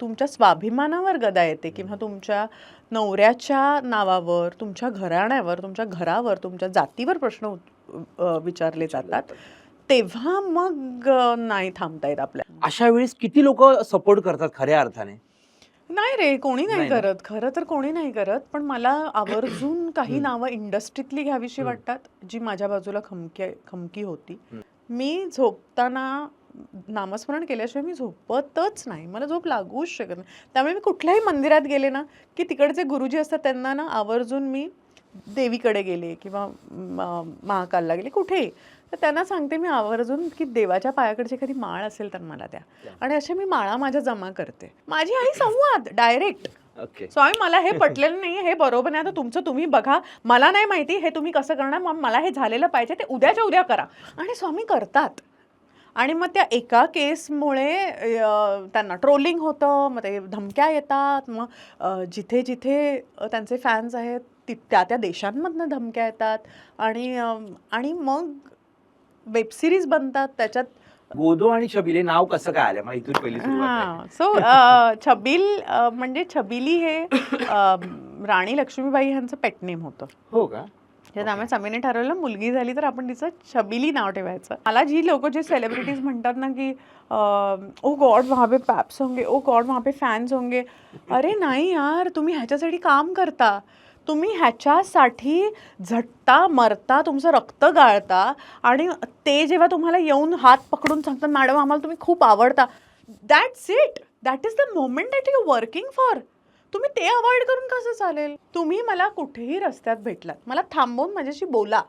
तुमच्या स्वाभिमानावर गदा येते किंवा तुमच्या नवऱ्याच्या नावावर, तुमच्या घराण्यावर, तुमच्या घरावर, तुमच्या जातीवर प्रश्न विचारले जातात, तेव्हा मग नाही थांबता येत आपल्याला. अशा वेळेस किती लोक सपोर्ट करतात खऱ्या अर्थाने? नाही रे, कोणी नाही नाही ना? करत. खरं तर कोणी नाही करत. पण मला आवर्जून काही नावं इंडस्ट्रीतली घ्यावीशी वाटतात, जी माझ्या बाजूला खमकी होती. मी झोपताना नामस्मरण केल्याशिवाय मी झोपतच नाही. मला झोप लागूच शकत नाही. त्यामुळे मी कुठल्याही मंदिरात गेले ना, की तिकडचे गुरुजी असतात त्यांना ना आवर्जून मी देवीकडे गेले किंवा महाकालला गेले, कुठेही, तर त्यांना सांगते मी आवर्जून की देवाच्या पायाकडची एखादी माळ असेल तर मला द्या. आणि अशा मी माळा माझ्या जमा करते. माझी आई संवाद डायरेक्ट. ओके. स्वामी मला हे पटलेलं नाही, हे बरोबर नाही, आता तुमचं तुम्ही बघा, मला नाही माहिती हे तुम्ही कसं करणार, मग मला हे झालेलं पाहिजे, ते उद्याच्या उद्या करा. आणि स्वामी करतात. आणि मग त्या एका केसमुळे त्यांना ट्रोलिंग होतं, मग ते धमक्या येतात, मग जिथे जिथे त्यांचे फॅन्स आहेत त्या त्या देशांमधनं धमक्या येतात, आणि मग वेबसिरीज बनतात त्याच्यात. गोदो आणि छबिले नाव कसं काय आलं? मला इथून पहिली सुरुवात आहे. हां, सो छबील म्हणजे छबिली हे राणी लक्ष्मीबाई यांचं पेट नेम होतं. हो का? त्यामुळे समीने ठरवलं मुलगी झाली तर आपण तिचं छबिली नाव ठेवायचं. मला जी लोक जे सेलिब्रिटीज म्हणतात ना की ओ गॉड वहाँ पे पॅप्स होंगे, ओ गॉड वहाँ पे फॅन्स होंगे, अरे नाही यार, तुम्ही ह्याच्यासाठी काम करता, तुम्ही ह्याच्यासाठी झटता, मरता, तुमचं रक्त गाळता, आणि ते जेव्हा तुम्हाला येऊन हात पकडून सांगतात मॅडम आम्हाला तुम्ही खूप आवडता, that's it, that is the moment that you working for. तुम्ही ते अवॉइड करून कसं चालेल? तुम्ही मला कुठेही रस्त्यात भेटलात, मला थांबवून माझ्याशी बोला,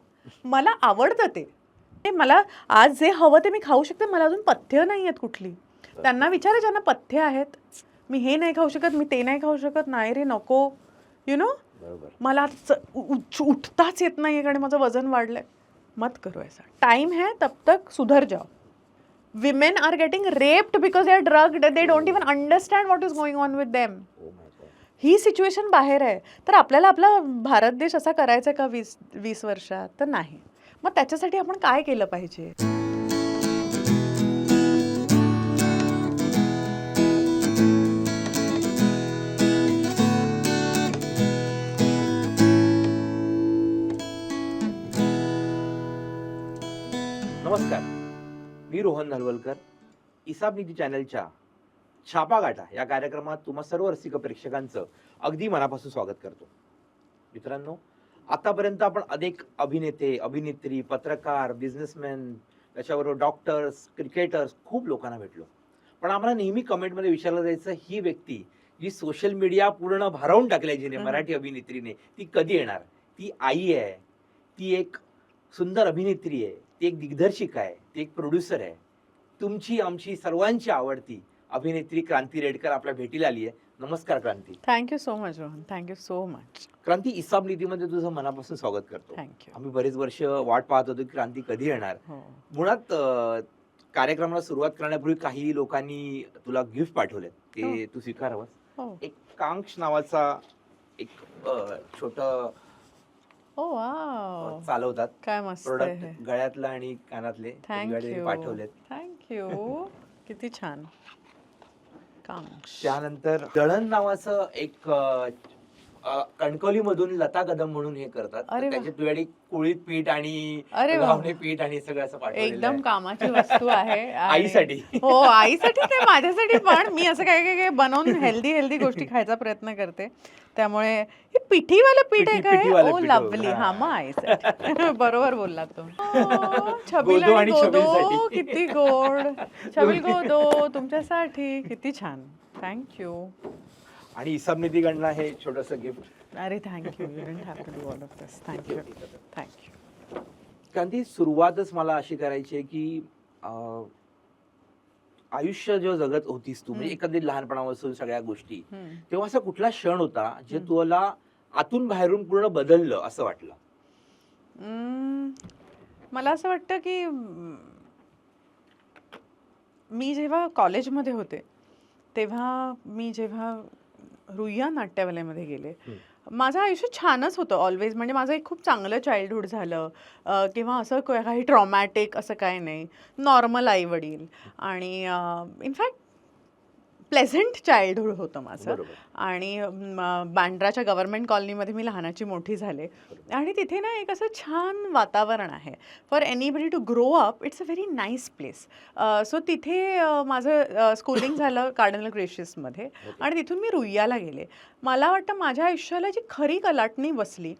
मला आवडतं ते मला आज जे हवं ते मी खाऊ शकते. मला अजून पथ्य नाही आहेत कुठली. त्यांना विचारा ज्यांना पथ्य आहेत, मी हे नाही खाऊ शकत, मी ते नाही खाऊ शकत, नाही रे नको, यु नो, मला उठताच येत नाही आणि माझं वजन वाढलंय, मत करो ऐसा, टाइम है तब तक सुधर जाओ. Women are getting raped because they are drugged. They don't even understand what is going on with them. He situation बाहेर आहे. तर आपल्याला आपला भारत देश असा करायचा का 20 वर्षात? तर नाही. मग त्याच्यासाठी आपण काय केलं पाहिजे? नमस्कार, मी रोहन नलवलकर. इसाब निधी चॅनलच्या छापा गाठा या कार्यक्रमात तुम्हा सर्व रसिक प्रेक्षकांचं अगदी मनापासून स्वागत करतो. मित्रांनो, आतापर्यंत आपण अनेक अभिनेते, अभिनेत्री, पत्रकार, बिझनेसमॅन, त्याच्याबरोबर डॉक्टर्स, क्रिकेटर्स, खूप लोकांना भेटलो. पण आम्हाला नेहमी कमेंटमध्ये विचारलं जायचं, ही व्यक्ती जी सोशल मीडिया पूर्ण भारावून टाकल्या जिने, मराठी अभिनेत्रीने, ती कधी येणार? ती आई आहे, ती एक सुंदर अभिनेत्री आहे, ती एक दिग्दर्शिका आहे, ती एक प्रोड्युसर आहे. तुमची, आमची, सर्वांची आवडती अभिनेत्री क्रांती रेडकर आपल्या भेटीला आली आहे. नमस्कार Kranti. Thank you so much Rohan, thank you so much. Kranti, इसाब निधीमध्ये तुझं मनापासून स्वागत करतो. थँक्यू. आम्ही बरेच वर्ष वाट पाहत होतो की क्रांती कधी येणार. हो. मुळात कार्यक्रमाला सुरुवात करण्यापूर्वी काही लोकांनी तुला गिफ्ट पाठवले, ते तू स्वीकारावंस. हो. एक कांक्ष नावाचा एक छोट ओ वाव, चालवतात काय मस्त आहे. प्रोडक्ट, गळ्यातलं आणि कानातले थँक्यू, पाठवलेत. थँक्यू. किती छान. कांक्ष. त्यानंतर दळण नावाचं एक कणकवली मधून लता कदम म्हणून हे करतात. अरे वा. त्याच्यात वेळी कुळीत पीठ आणि अरे वा. घावणे पीठ आणि सगळं असं पाठवलेलं एकदम आहे. कामाची वस्तू आहे. आणि- आईसाठी. हो, आईसाठी, ते माझ्यासाठी पण. मी असं काय काय काय बनवून हेल्दी गोष्टी खायचा प्रयत्न करते. त्यामुळे हे पिठीवालं पीठ आहे काय? पिठीवालं ओ पीठ, हो. लवली. हा, मग आईसाठी. बरोबर बोललात तुम्ही. छबिल गोदो आणि आणि गोदो, छबिलसाठी. किती गोड. छबिल गोदो तुमच्यासाठी, किती छान. थँक्यू. आणि इसाब निधीकडनं हे छोटस गिफ्ट. अरे thank you. You don't have to do all of this. Thank you, thank you. Kranti, सुरुवातच मला अशी करायची आहे की आयुष्य जेव्हा जगत होतीस तू, म्हणजे एकंदरीत लहानपणापासून सगळ्या गोष्टी, तेव्हा असा कुठला क्षण होता जे तुला आतून बाहेरून पूर्ण बदललं असं वाटलं? मला असं वाटतं की मी जेव्हा कॉलेजमध्ये होते तेव्हा मी जेव्हा रुईया नाट्यवाल्यामध्ये गेले, माझं आयुष्य छानच होतं ऑलवेज. म्हणजे माझं एक खूप चांगलं चाइल्डहुड झालं, किंवा असं काही ट्रॉमॅटिक असं काही नाही. नॉर्मल आई वडील. आणि इनफॅक्ट प्लेझंट चाइल्डहूड होतं माझं. बरोबर. आणि बांद्राच्या गव्हर्नमेंट कॉलनीमध्ये मी लहानाची मोठी झाले. आणि तिथे ना एक असं छान वातावरण आहे. For anybody to grow up it's a very nice place. So तिथे माझं स्कूलिंग झालं कार्डिनल ग्रेशियसमध्ये. आणि तिथून मी रुईयाला गेले. मला वाटतं माझ्या आयुष्याला जी खरी कलाटणी बसली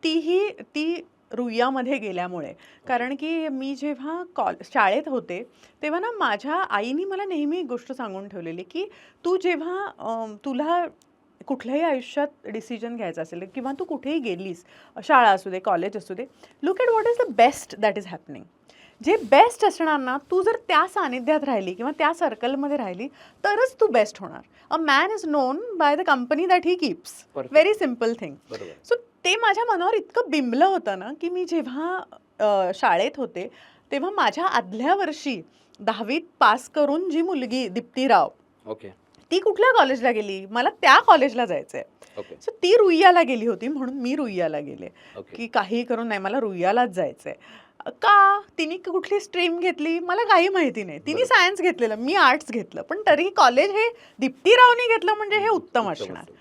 ती रुईयामध्ये गेल्यामुळे. कारण की मी जेव्हा शाळेत होते तेव्हा ना माझ्या आईनी मला नेहमी एक गोष्ट सांगून ठेवलेली की तू जेव्हा तुला कुठल्याही आयुष्यात डिसिजन घ्यायचा असेल किंवा तू कुठेही गेलीस, शाळा असू दे, कॉलेज असू दे, look at what is the best that is happening. जे बेस्ट असणार ना, तू जर त्या सानिध्यात राहिली किंवा त्या सर्कलमध्ये राहिली तरच तू बेस्ट होणार. A man is known by the company that he keeps. Very simple thing. So ते माझ्या मनावर इतकं बिंबलं होतं ना की मी जेव्हा शाळेत होते तेव्हा माझ्या आदल्या वर्षी 10वीत पास करून जी मुलगी दीप्तीराव, ओके, ती कुठल्या कॉलेजला गेली, मला त्या कॉलेजला जायचंय. ओके, सो ती रुईयाला गेली होती म्हणून मी रुईयाला गेले ओके. की काही करून नाही, मला रुईयालाच जायचंय. का तिने कुठली स्ट्रीम घेतली मला काही माहिती नाही. तिने बरोबर. सायन्स घेतलेलं, मी आर्ट्स घेतलं, पण तरी कॉलेज हे दीप्तीरावनी घेतलं म्हणजे हे उत्तम असणार.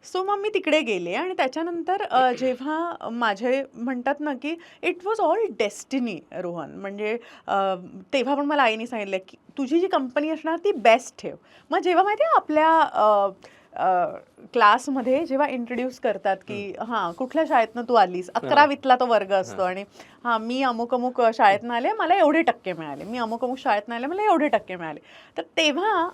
सो मग मी तिकडे गेले. आणि त्याच्यानंतर जेव्हा माझे म्हणतात ना की it was all destiny Rohan. म्हणजे तेव्हा पण मला आईने सांगितलं की तुझी जी कंपनी असणार ती बेस्ट ठेव. मग जेव्हा माहिती आहे आपल्या क्लासमध्ये जेव्हा इंट्रोड्यूस करतात की हां कुठल्या शाळेतनं तू आलीस, 11वीतला तो वर्ग असतो आणि हां मी अमुक अमुक शाळेतनं आले, मला एवढे टक्के मिळाले, मी अमुक अमुक शाळेतनं आले, मला एवढे टक्के मिळाले. तर तेव्हा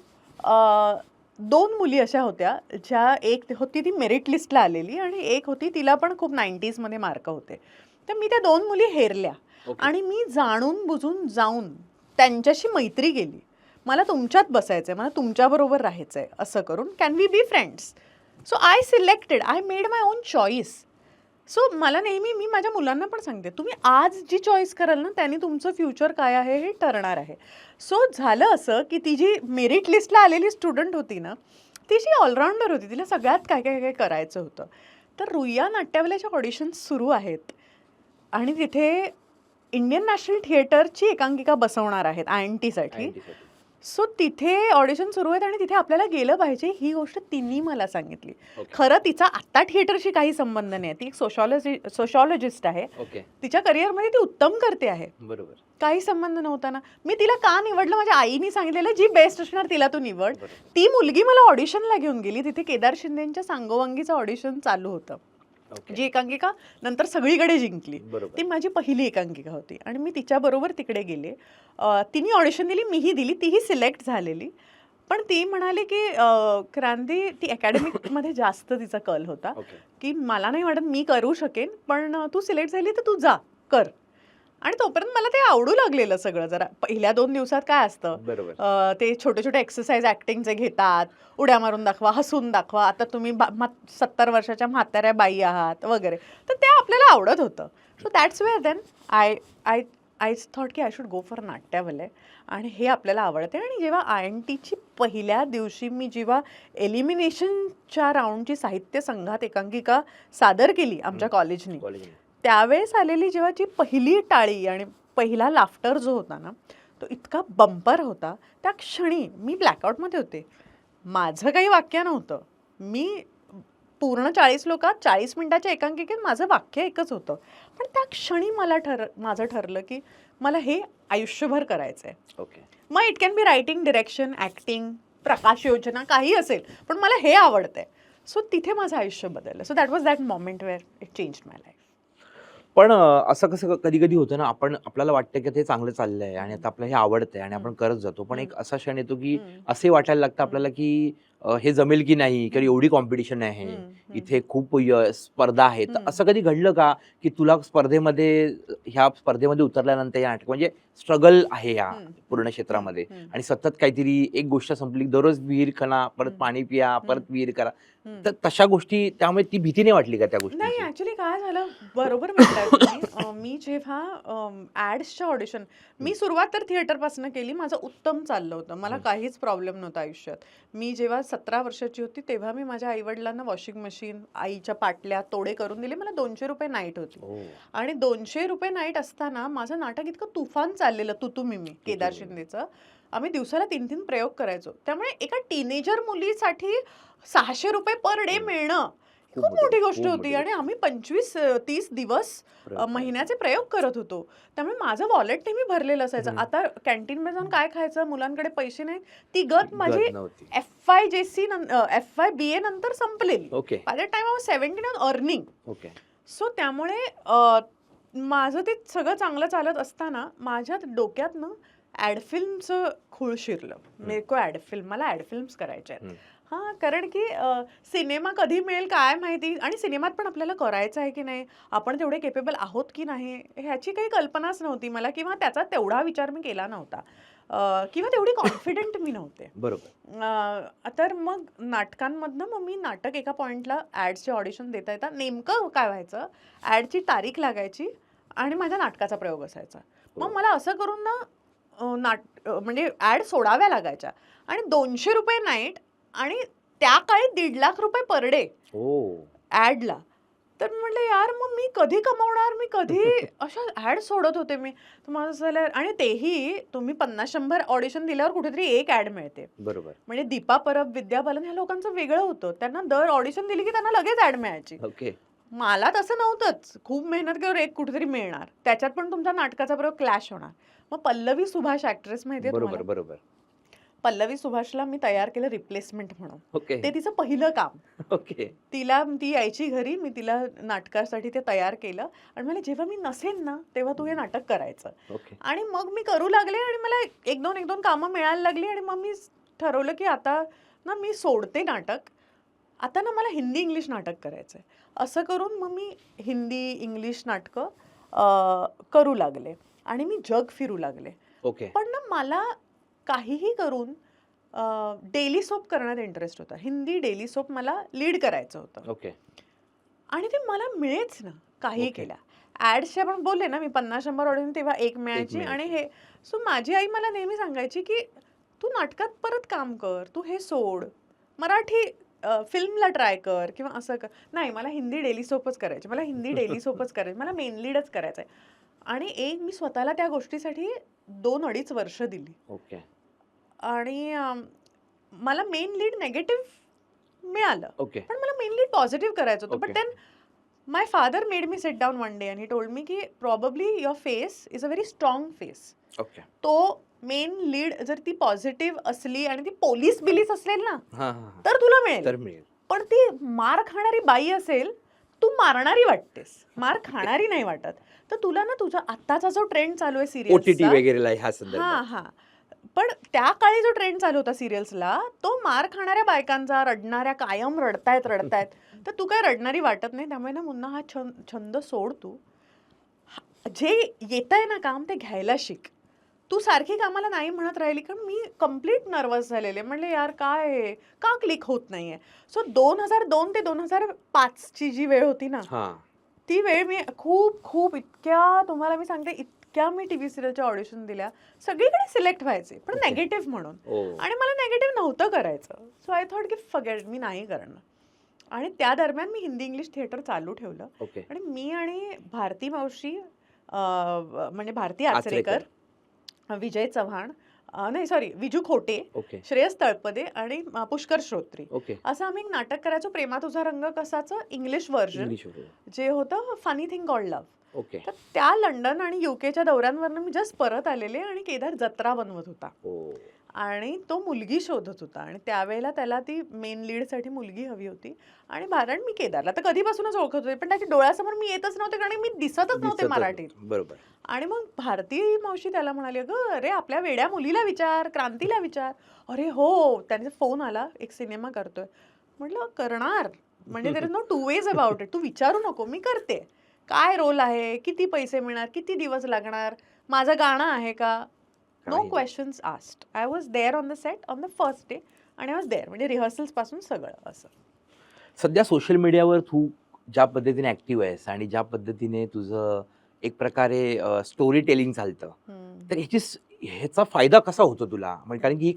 2 मुली अशा होत्या ज्या, एक होती ती मेरिट लिस्टला आलेली आणि एक होती तिला पण खूप 90sमध्ये मार्क होते. तर मी त्या 2 मुली हेरल्या आणि मी जाणून बुजून जाऊन त्यांच्याशी मैत्री केली. मला तुमच्यात बसायचं आहे, मला तुमच्याबरोबर राहायचं आहे, असं करून can we be friends. So I selected, I made my own choice. So मला नेहमी, मी माझ्या मुलांना पण सांगते, तुम्ही आज जी चॉईस कराल ना त्याने तुमचं फ्युचर काय आहे हे ठरणार आहे. सो झालं असं की ती जी मेरिट लिस्टला आलेली स्टुडंट होती ना, ती जी ऑलराऊंडर होती, तिला सगळ्यात काय काय काय करायचं होतं. तर रुईया नाट्यवल्याच्या ऑडिशन्स सुरू आहेत आणि तिथे इंडियन नॅशनल थिएटरची एकांकिका बसवणार आहेत INT-साठी. सो तिथे ऑडिशन सुरू आहेत आणि तिथे आपल्याला गेलं पाहिजे ही गोष्ट तिने मला सांगितली. खरं तिचा आत्ता थिएटरशी काही संबंध नाही. ती एक सोशॉलॉजिस्ट आहे. तिच्या करिअरमध्ये ती उत्तम करते आहे. बरोबर. काही संबंध नव्हता ना. मी तिला का निवडलं, माझ्या आईने सांगितलेलं जी बेस्ट असणार तिला तू निवड. ती मुलगी मला ऑडिशनला घेऊन गेली. तिथे केदार शिंदेंच्या सांगोवांगीचं ऑडिशन चालू होतं. जी एकांकिका नंतर सगळीकडे जिंकली, ती माझी पहिली एकांकिका होती आणि मी तिच्याबरोबर तिकडे गेले. तिने ऑडिशन दिली, मीही दिली, तीही सिलेक्ट झालेली. पण ती म्हणाली की क्रांती, ती अकॅडमिकमध्ये जास्त तिचा कल होता की मला नाही वाटत मी करू शकेन, पण तू सिलेक्ट झाली तर तू जा कर. आणि तोपर्यंत मला ते आवडू लागलेलं सगळं. जरा पहिल्या 2 दिवसात काय असतं, ते छोटे छोटे एक्सरसाइज ॲक्टिंगचे घेतात, उड्या मारून दाखवा, हसून दाखवा, आता तुम्ही 70 वर्षाच्या म्हाताऱ्या बाई आहात वगैरे. तर ते आपल्याला आवडत होतं. So that's where then I thought की I should go for Natyavalay आणि हे आपल्याला आवडते. आणि जेव्हा INT-ची पहिल्या दिवशी मी जेव्हा एलिमिनेशनच्या राऊंडची साहित्य संघात एकांकिका सादर केली आमच्या कॉलेजनी, त्यावेळेस आलेली जेव्हा जी पहिली टाळी आणि पहिला लाफ्टर जो होता ना, तो इतका बंपर होता. त्या क्षणी मी ब्लॅकआउटमध्ये होते. माझं काही वाक्य नव्हतं. मी पूर्ण 40 लोकात 40 मिनिटाच्या एकांकिकेत माझं वाक्य एकच होतं. पण त्या क्षणी मला माझं ठरलं की मला हे आयुष्यभर करायचं आहे. मग it can be writing, direction, acting, प्रकाश योजना, काही असेल, पण मला हे आवडतंय. सो तिथे माझं आयुष्य बदललं. So that was that moment where it changed my life. पण असं कसं कधी कधी होतं ना, आपल्याला वाटतं की ते चांगलं चाललंय आणि आता आपल्याला हे आवडतंय आणि आपण करत जातो. पण एक असा क्षण येतो की असे वाटायला लागतं आपल्याला की हे जमेल की नाही, कारण एवढी कॉम्पिटिशन आहे, इथे खूप स्पर्धा आहे. तर असं कधी घडलं का की तुला ह्या स्पर्धेमध्ये उतरल्यानंतर या नाटक म्हणजे स्ट्रगल आहे या पूर्ण क्षेत्रामध्ये आणि सतत काहीतरी एक गोष्ट संपली, दररोज विहीर खणा, परत पाणी पिया, परत विहीर करा, तर तशा गोष्टी, त्यामुळे ती भीती नाही वाटली का त्या गोष्टी? नाही, ऍक्च्युली काय झालं, बरोबर म्हणताय तुम्ही. मी जेव्हा ऍड्सच्या ऑडिशन, मी सुरुवात तर थिएटरपासून केली, माझं उत्तम चाललं होतं, मला काहीच प्रॉब्लेम नव्हता आयुष्यात. मी जेव्हा 17 वर्षाची होती तेव्हा मी माझ्या आईवडिलांना वॉशिंग मशीन, आईच्या पाटल्या, तोडे करून दिले. मला 200 रुपये नाईट होती आणि 200 रुपये नाईट असताना माझं नाटक इतकं तुफान चाललेलं, तुतू मिमी, केदार शिंदेचं. आम्ही दिवसाला 3-3 प्रयोग करायचो. त्यामुळे एका टीनेजर मुलीसाठी 600 रुपये पर डे मिळणं खूप मोठी गोष्ट होती. आणि आम्ही 25-30 दिवस महिन्याचे प्रयोग करत होतो. त्यामुळे माझं वॉलेट नेहमी भरलेलं असायचं. आता कॅन्टीनमध्ये जाऊन काय खायचं, मुलांकडे पैसे नाहीत, ती गत माझी FY BA नंतर संपलेली. By the time I was 17 and earning. So त्यामुळे माझं ते सगळं चांगलं चालत असताना माझ्या डोक्यातनं ॲड फिल्मचं खूळ शिरलं. मेरे ॲड फिल्म, मला ॲड फिल्म्स करायच्या आहेत. हां, कारण की सिनेमा कधी मिळेल काय माहिती, आणि सिनेमात पण आपल्याला करायचं आहे की नाही, आपण तेवढे केपेबल आहोत की नाही, ह्याची काही कल्पनाच नव्हती मला, किंवा त्याचा तेवढा विचार मी केला नव्हता, किंवा तेवढी कॉन्फिडंट मी नव्हते. बरोबर. तर मग नाटकांमधनं मग मी नाटक एका पॉईंटला ॲड्सचे ऑडिशन देता येतात. नेमकं काय व्हायचं, ॲडची तारीख लागायची आणि माझ्या नाटकाचा प्रयोग असायचा. मग मला असं करून ना म्हणजे ॲड सोडाव्या लागायच्या, आणि 200 रुपये नाईट, आणि त्या काळी 1.5 लाख रुपये पर डे ॲडला. तर म्हटलं यार, मग मी कधी कमवणार, मी कधी अशा ॲड सोडत होते मी. तुम्हाला झालं, आणि तेही तुम्ही 50-100 ऑडिशन दिल्यावर कुठेतरी एक ॲड मिळते. बरोबर. म्हणजे दीपा परब, विद्या बालन ह्या लोकांचं वेगळं होतं. त्यांना दर ऑडिशन दिली की त्यांना लगेच ॲड मिळायची. मला तसं नव्हतंच. खूप मेहनत केल्यावर एक कुठेतरी मिळणार, त्याच्यात पण तुमचा नाटकाचा प्रयोग क्लॅश होणार. मग पल्लवी सुभाष ॲक्ट्रेस माहितीये तुम्हाला? बरोबर. पल्लवी सुभाषला मी तयार केलं रिप्लेसमेंट म्हणून. ते तिचं पहिलं काम. ती यायची घरी, मी तिला नाटकासाठी ते तयार केलं आणि मला जेव्हा मी नसेन ना तेव्हा तू हे नाटक करायचं. आणि मग मी करू लागले आणि मला एक दोन कामं मिळायला लागली, आणि मग मी ठरवलं की आता ना मी सोडते नाटक, आता ना मला हिंदी इंग्लिश नाटक करायचं आहे. असं करून मग मी हिंदी इंग्लिश नाटकं करू लागले आणि मी जग फिरू लागले. पण ना मला काहीही करून डेली सोप करण्यात इंटरेस्ट होता. हिंदी डेली सोप मला लीड करायचं होतं. आणि ते मला मिळेच ना, काही केल्या. ॲड्सचे आपण बोलले ना, मी 50-100 ऑडिशन तेव्हा एक मिळायची. आणि हे सो माझी आई मला नेहमी सांगायची की तू नाटकात परत काम कर, तू हे सोड, मराठी फिल्मला ट्राय कर किंवा असं कर. नाही, मला हिंदी डेली सोपच करायची, मला मेन लीडच करायचं आहे. आणि मी स्वतःला त्या गोष्टीसाठी 2-2.5 वर्ष दिली. आणि मला मेन लीड नेगेटिव्ह मिळालं, पण मला मेन लीड पॉझिटिव्ह करायचं होतं. But then my father made me sit down one day and he told me की probably your face is a very strong face. तो मेन लीड जर ती पॉझिटिव्ह असली आणि ती पोलीस बिलीस असेल ना तर तुला मिळेल. पण ती मार खाणारी बाई असेल, तू मारणारी वाटतेस, मार खाणारी नाही वाटत. तर तुला ना तुझा आत्ताचा जो ट्रेंड चालू आहे सिरियल्सचा, पण त्या काळी जो ट्रेंड चालू होता सिरियल्सला, तो मार खाणाऱ्या बायकांचा, रडणाऱ्या, कायम रडतायत, तर तू काय रडणारी वाटत नाही. त्यामुळे ना मुन्ना हा छंद सोड, तू जे येतंय ना काम ते घ्यायला शिक. तू सारखी कामाला नाही म्हणत राहिली, कारण मी कम्प्लीट नर्वस झालेले. म्हणले यार काय का क्लिक होत नाहीये. सो 2002 ते 2005 जी वेळ होती ना, ती वेळ मी खूप इतक्या, तुम्हाला मी सांगते, इतक्या मी टीव्ही सिरियलच्या ऑडिशन दिल्या. सगळीकडे सिलेक्ट व्हायचे, पण नेगेटिव्ह म्हणून. आणि मला नेगेटिव्ह नव्हतं करायचं. सो आय थॉट की फॉरगेट, मी नाही करणार. आणि त्या दरम्यान मी हिंदी इंग्लिश थिएटर चालू ठेवलं. आणि मी आणि भारती मावशी, म्हणजे भारती आचरेकर, विजय चव्हाण, विजू खोटे, श्रेयस तळपदे आणि पुष्कर श्रोत्री, असं आम्ही एक नाटक करायचो, प्रेमा तुझा रंग कसाचं इंग्लिश व्हर्जन, जे होतं फनी थिंग कॉल्ड लव्ह. तर त्या लंडन आणि युकेच्या दौऱ्यांवरनं मी जस्ट परत आलेले, आणि केदार जत्रा बनवत होता आणि तो मुलगी शोधत होता. आणि त्यावेळेला त्याला ती मेन लीडसाठी मुलगी हवी होती. आणि कारण मी केदारला तर कधीपासूनच ओळखत होते, पण त्याच्या डोळ्यासमोर मी येतच नव्हते, कारण मी दिसतच नव्हते मराठीत. बरोबर. आणि मग भारती मावशी त्याला म्हणाली, अगं अरे आपल्या वेड्या मुलीला विचार, क्रांतीला विचार. अरे हो, त्याचा फोन आला, एक सिनेमा करतोय. म्हटलं करणार, म्हणजे there is no two ways about it. तू विचारू नको, मी करते. काय रोल आहे, किती पैसे मिळणार, किती दिवस लागणार, माझं गाणं आहे का, no questions asked. I was there on the set on the first day, आणि आय वॉज देअर, म्हणजे रिहर्सल्स पासून सगळं असं. सध्या सोशल मीडियावर तू ज्या पद्धतीने ऍक्टिव्ह आहेस आणि ज्या पद्धतीने तुझं एक प्रकारे स्टोरी टेलिंग चालतं, तर ह्याचा फायदा कसा होतो तुला? म्हणजे कारण की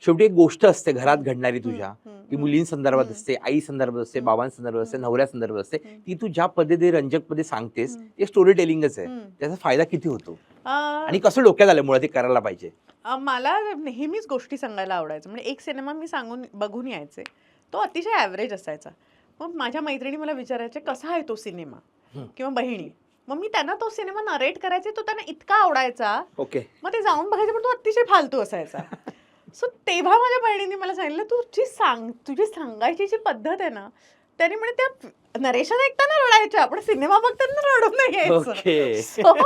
शेवटी एक गोष्ट असते घरात घडणारी तुझ्या, ती मुलींसंदर्भात असते, आई संदर्भात असते, बाबांसंदर्भात असते, नवऱ्यासंदर्भात असते. ती तू ज्या पद्धतीने रंजकपणे सांगतेस ते स्टोरी टेलिंगच आहे. त्याचा फायदा किती होतो आणि कसं डोक्यात आलं मुळात ते करायला पाहिजे? मला नेहमीच गोष्टी सांगायला आवडायचं. म्हणजे एक सिनेमा मी बघून यायचे, तो अतिशय ॲव्हरेज असायचा. मग माझ्या मैत्रिणी मला विचारायचे कसा आहे तो सिनेमा, किंवा बहिणी. मग मी त्यांना तो सिनेमा नरेट करायचे, तो त्यांना इतका आवडायचा, ओके. मग ते जाऊन बघायचे, पण तो अतिशय फालतू असायचा. सो तेव्हा माझ्या बहिणींनी मला सांगितलं, तुझी सांगायची जी पद्धत आहे ना, त्याने म्हणजे त्या नरेशन ऐकताना रडायच्या, पण सिनेमा बघताना रडून नाही यायचं.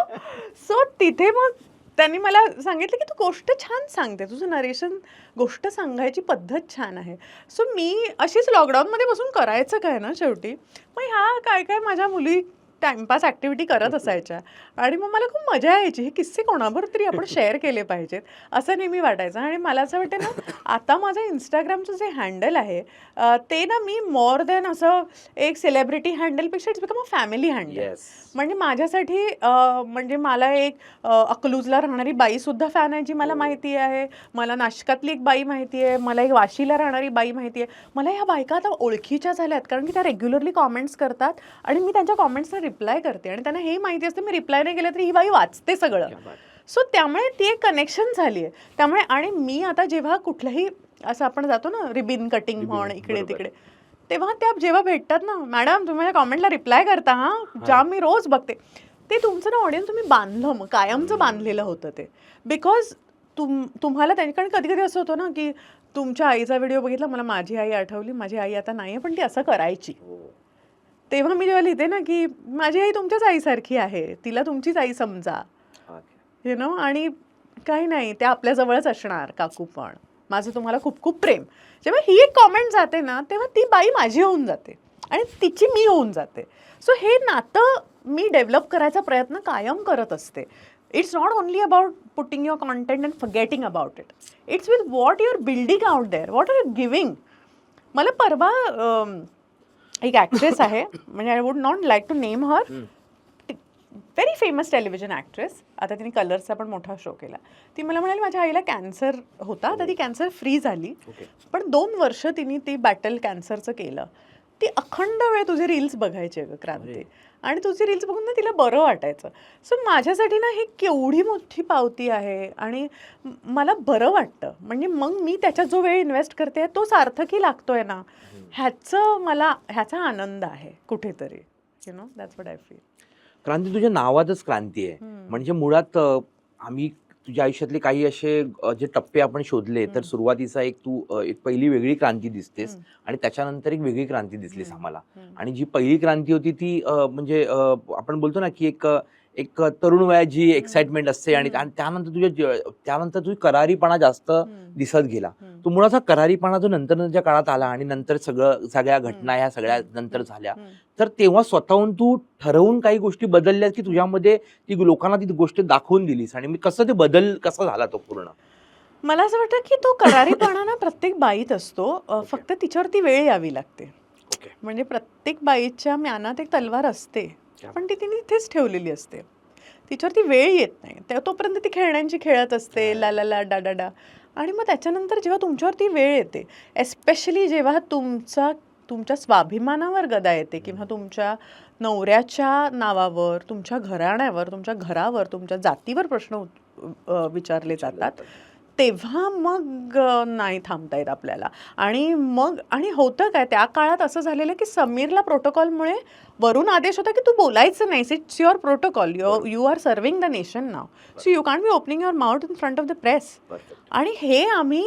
सो तिथे मग त्यांनी मला सांगितलं की तू गोष्ट छान सांगते, तुझं नरेशन, गोष्ट सांगायची पद्धत छान आहे. सो मी अशीच लॉकडाऊनमध्ये बसून करायचं काय ना शेवटी. मग ह्या काय काय माझ्या मुली टाइमपास ॲक्टिव्हिटी करत असायच्या आणि मग मला खूप मजा यायची. हे किस्से कोणाबरोबर तरी आपण शेअर केले पाहिजेत असं नेहमी वाटायचं. आणि मला असं वाटतं ना, आता माझं इंस्टाग्रामचं जे हँडल आहे ते ना, मी मोर दॅन असं एक सेलिब्रिटी हँडलपेक्षा it's become a family handle. म्हणजे माझ्यासाठी म्हणजे मला एक अकलूजला राहणारी बाईसुद्धा फॅन आहे जी मला माहिती आहे, मला नाशकातली एक बाई माहिती आहे, मला एक वाशीला राहणारी बाई माहिती आहे. मला ह्या बायका आता ओळखीच्या झाल्यात, कारण की त्या रेग्युलरली कॉमेंट्स करतात आणि मी त्यांच्या कॉमेंट्सना रिप्लाय करते आणि त्यांना हे माहिती असतं मी रिप्लाय नाही केलं तरी ही बाई वाचते सगळं. सो त्यामुळे ती एक कनेक्शन झाली आहे. त्यामुळे आणि मी आता जेव्हा कुठलंही असं आपण जातो ना, रिबिन कटिंग म्हण इकडे तिकडे, तेव्हा त्या जेव्हा भेटतात ना, मॅडम तुम्ही माझ्या कॉमेंटला रिप्लाय करता, ज्या मी रोज बघते, ते तुमचं ना ऑडियन्स तुम्ही बांधलं, मग कायमचं बांधलेलं होतं ते. बिकॉज तुम्हाला त्यांच्याकडे कधी कधी असं होतं ना की तुमच्या आईचा व्हिडिओ बघितला, मला माझी आई आठवली, माझी आई आता नाही आहे पण ती असं करायची. तेव्हा मी जेव्हा लिहिते ना की माझी आई तुमच्याच आईसारखी आहे, तिला तुमचीच आई समजा, यु नो, आणि काही नाही, त्या आपल्याजवळच असणार काकू, पण माझं तुम्हाला खूप खूप प्रेम. जेव्हा ही एक कॉमेंट जाते ना, तेव्हा ती बाई माझी होऊन जाते आणि तिची मी होऊन जाते. सो हे नातं मी डेव्हलप करायचा प्रयत्न कायम करत असते. It's not only about putting your content and forgetting about it. It's with what you are building out there, what are you giving. मला परवा एक ॲक्ट्रेस आहे, म्हणजे I would not like to name her, very famous television actress, आता तिने कलर्सचा पण मोठा show केला. ती मला म्हणाली माझ्या आईला कॅन्सर होता, आता ती कॅन्सर फ्री झाली, पण 2 वर्ष तिने ती बॅटल कॅन्सरचं केलं. ती अखंड वेळ तुझे रील्स बघायचे ग क्रांती, आणि तुझे रील्स बघून ना तिला बरं वाटायचं. सो माझ्यासाठी ना ही केवढी मोठी पावती आहे आणि मला बरं वाटतं. म्हणजे मग मी त्याच्यात जो वेळ इन्व्हेस्ट करते तो सार्थकी लागतोय ना, ह्याचा आनंद आहे कुठेतरी, you know, that's what I feel. Kranti तुझ्या नावातच क्रांती आहे. म्हणजे मुळात आम्ही तुझ्या आयुष्यातले काही असे जे टप्पे आपण शोधले, तर सुरुवातीचा एक पहिली वेगळी क्रांती दिसतेस आणि त्याच्यानंतर एक वेगळी क्रांती दिसलीस आम्हाला. आणि जी पहिली क्रांती होती ती म्हणजे आपण बोलतो ना की एक तरुण वयात जी एक्साइटमेंट असते आणि त्यानंतर तुझी करारीपणा जास्त दिसत गेला. तो मुळात करारीपणा जो नंतरच्या काळात आला आणि नंतर सगळ्या घटना ह्या सगळ्या नंतर झाल्या, तर तेव्हा स्वतःहून तू ठरवून काही गोष्टी बदलल्यास की तुझ्यामध्ये ती लोकांना ती गोष्ट दाखवून दिलीस, आणि मी कसं ते बदल कसा झाला तो पूर्ण? मला असं वाटतं की तो करारीपणा ना प्रत्येक बाईत असतो, फक्त तिच्यावरती वेळ यावी लागते. म्हणजे प्रत्येक बाईच्या म्यानात एक तलवार असते, पण ती तिने तिथेच ठेवलेली असते, तिच्यावरती वेळ येत नाही. तोपर्यंत ती खेळण्यांची खेळत असते, ला ला ला डा डा डा. आणि मग त्याच्यानंतर जेव्हा तुमच्यावरती वेळ येते, एस्पेशली जेव्हा तुमच्या स्वाभिमानावर गदा येते किंवा तुमच्या नवऱ्याच्या नावावर, तुमच्या घराण्यावर, तुमच्या घरावर, तुमच्या जातीवर प्रश्न विचारले जातात, तेव्हा मग नाही थांबता येत आपल्याला. आणि होतं काय, त्या काळात असं झालेलं की समीरला प्रोटोकॉलमुळे वरून आदेश होता की तू बोलायचं नाहीस, it's your protocol, you are serving the nation नाव, so you can't be opening your mouth in front of the press. आणि हे आम्ही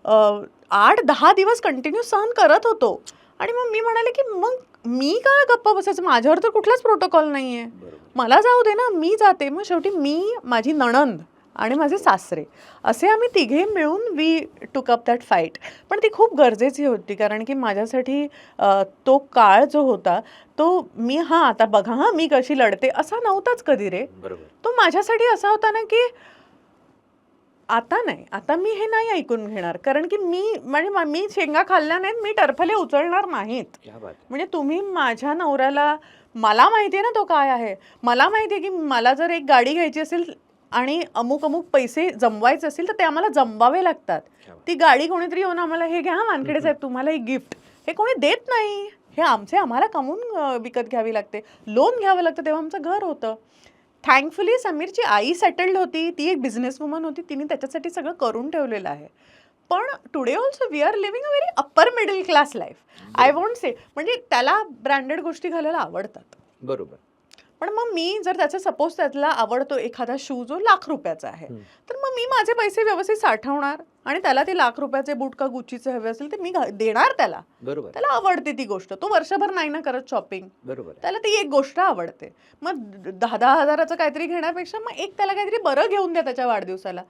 8-10 दिवस कंटिन्यू सहन करत होतो. आणि मग मी म्हणाले की मग मी काय गप्पा बसायचं, माझ्यावर तर कुठलाच प्रोटोकॉल नाही आहे, मला जाऊ दे ना, मी जाते. मग शेवटी मी, माझी नणंद आणि माझे सासरे, असे आम्ही तिघे मिळून वी टूक अप दॅट फाईट. पण ती खूप गरजेची होती, कारण की माझ्यासाठी तो काळ जो होता तो आता बघा मी कशी लढते असा नव्हताच कधी रे. तो माझ्यासाठी असा होता ना की आता नाही, आता मी हे नाही ऐकून घेणार, कारण की मी शेंगा खाल्ल्या नाहीत, मी टरफले उचलणार नाहीत. म्हणजे तुम्ही माझ्या नवऱ्याला, मला माहिती आहे ना तो काय आहे, मला माहिती आहे की मला जर एक गाडी घ्यायची असेल आणि अमुक अमुक पैसे जमवायचे असतील तर ते आम्हाला जमवावे लागतात. ती गाडी कोणीतरी येऊन आम्हाला हे घ्या वानखेडे साहेब तुम्हाला एक गिफ्ट हे कोणी देत नाही. हे आम्हाला कमवून विकत घ्यावी लागते, लोन घ्यावं लागतं, तेव्हा आमचं घर होतं. थँकफुली समीरची आई सेटल्ड होती, ती एक बिझनेस वुमन होती, तिने त्याच्यासाठी सगळं करून ठेवलेलं आहे. पण today also we are living a very upper middle class life. I want say म्हणजे त्याला ब्रँडेड गोष्टी घालायला आवडतात. बरोबर. पण मग मी जर त्याचा सपोज त्याला आवडतो एखादा शू जो ₹1,00,000 आहे, तर मग मी माझे पैसे व्यवस्थित साठवणार आणि त्याला ते ₹1,00,000 बूट का गुच्चीचे हवे असेल ते मी देणार त्याला. बरोबर. त्याला आवडते ती गोष्ट, तो वर्षभर नाही ना करत शॉपिंग, बरोबर. त्याला ती एक गोष्ट आवडते. मग 10-10 हजाराचं काहीतरी घेण्यापेक्षा मग एक त्याला काहीतरी बरं घेऊन द्या त्याच्या वाढदिवसाला.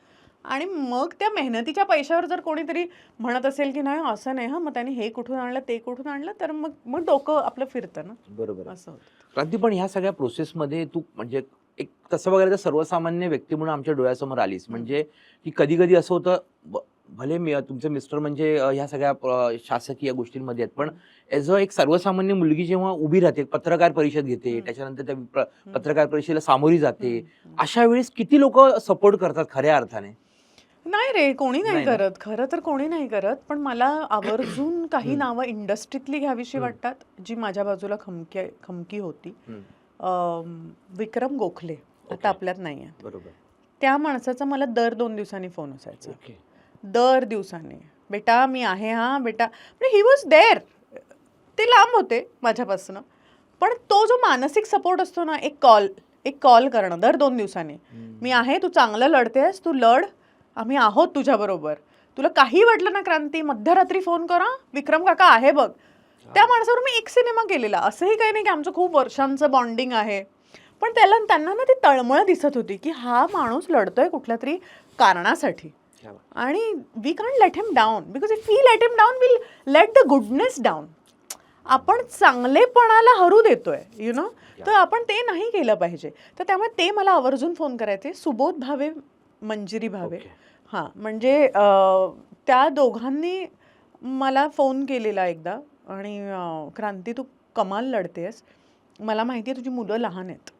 आणि मग त्या मेहनतीच्या पैशावर जर कोणीतरी म्हणत असेल की नाही असं नाही मग त्यांनी हे कुठून आणलं ते कुठून आणलं, तर मग डोकं आपलं फिरतं ना. बरोबर. असं होतं. क्रांती, पण ह्या सगळ्या प्रोसेसमध्ये तू म्हणजे एक तसं बघायला तर सर्वसामान्य व्यक्ती म्हणून आमच्या डोळ्यासमोर आलीस. म्हणजे की कधी कधी असं होतं, भले तुमचे मिस्टर म्हणजे ह्या सगळ्या शासकीय गोष्टींमध्ये आहेत, पण ॲज अ एक सर्वसामान्य मुलगी जेव्हा उभी राहते, पत्रकार परिषद घेते, त्याच्यानंतर त्या पत्रकार परिषदेला सामोरी जाते, अशा वेळेस किती लोक सपोर्ट करतात खऱ्या अर्थाने? नाही रे, कोणी नाही करत, खरं तर कोणी नाही करत. पण मला आवर्जून काही नावं इंडस्ट्रीतली घ्यावीशी वाटतात जी माझ्या बाजूला खमकी होती. विक्रम गोखले आता आपल्यात नाही आहे. बरोबर. त्या माणसाचा मला दर 2 दिवसांनी फोन असायचा. दर दिवसाने, बेटा मी आहे, हा बेटा. म्हणजे ही वॉज देअर. ते लांब होते माझ्यापासून, पण तो जो मानसिक सपोर्ट असतो ना, एक कॉल करणं दर 2 दिवसांनी, मी आहे, तू चांगलं लढतेस, तू लढ, आम्ही आहोत तुझ्याबरोबर, तुला काही वाटलं ना क्रांती मध्यरात्री फोन करा, विक्रम काका आहे बघ. त्या माणसावर मी एक सिनेमा केलेला. असंही काही नाही की आमचं खूप वर्षांचं बॉन्डिंग आहे, पण त्यांना ना ती तळमळ दिसत होती की हा माणूस लढतोय कुठल्या तरी कारणासाठी. आणि we can't let him down, because if we let him down will let the goodness down. आपण चांगलेपणाला हरू देतोय यु नो, तर आपण ते नाही केलं पाहिजे. तर त्यामुळे ते मला आवर्जून फोन करायचे. सुबोध भावे, मंजिरी भावे, हां, म्हणजे त्या दोघांनी मला फोन केलेला एकदा आणि क्रांती तू कमाल लढतेस, मला माहिती आहे तुझी मुलं लहान आहेत,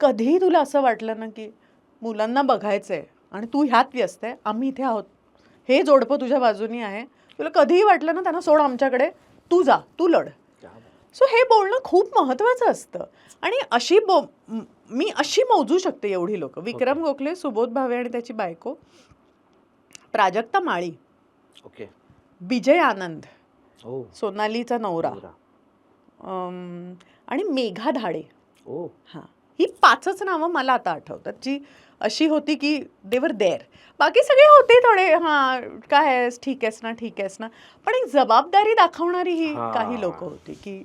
कधीही तुला असं वाटलं ना की मुलांना बघायचं आहे आणि तू ह्यात व्यस्त आहे, आम्ही इथे आहोत, हे जोडपं तुझ्या बाजूनी आहे, तुला कधीही वाटलं ना त्यांना सोड आमच्याकडे, तू जा, तू लढ. सो हे बोलणं खूप महत्त्वाचं असतं. आणि मी अशी मोजू शकते एवढी लोक: विक्रम गोखले, सुबोध भावे आणि त्याची बायको, प्राजक्ता माळी, विजय आनंद, सोनालीचा नवरा, आणि मेघा धाडे. हां, ही 5च नावं मला आता आठवतात जी अशी होती की देवर देअर. बाकी सगळे होते थोडे, हां काय आहेस, ठीक आहेस ना, ठीक आहेस ना, पण एक जबाबदारी दाखवणारी ही काही लोक होती की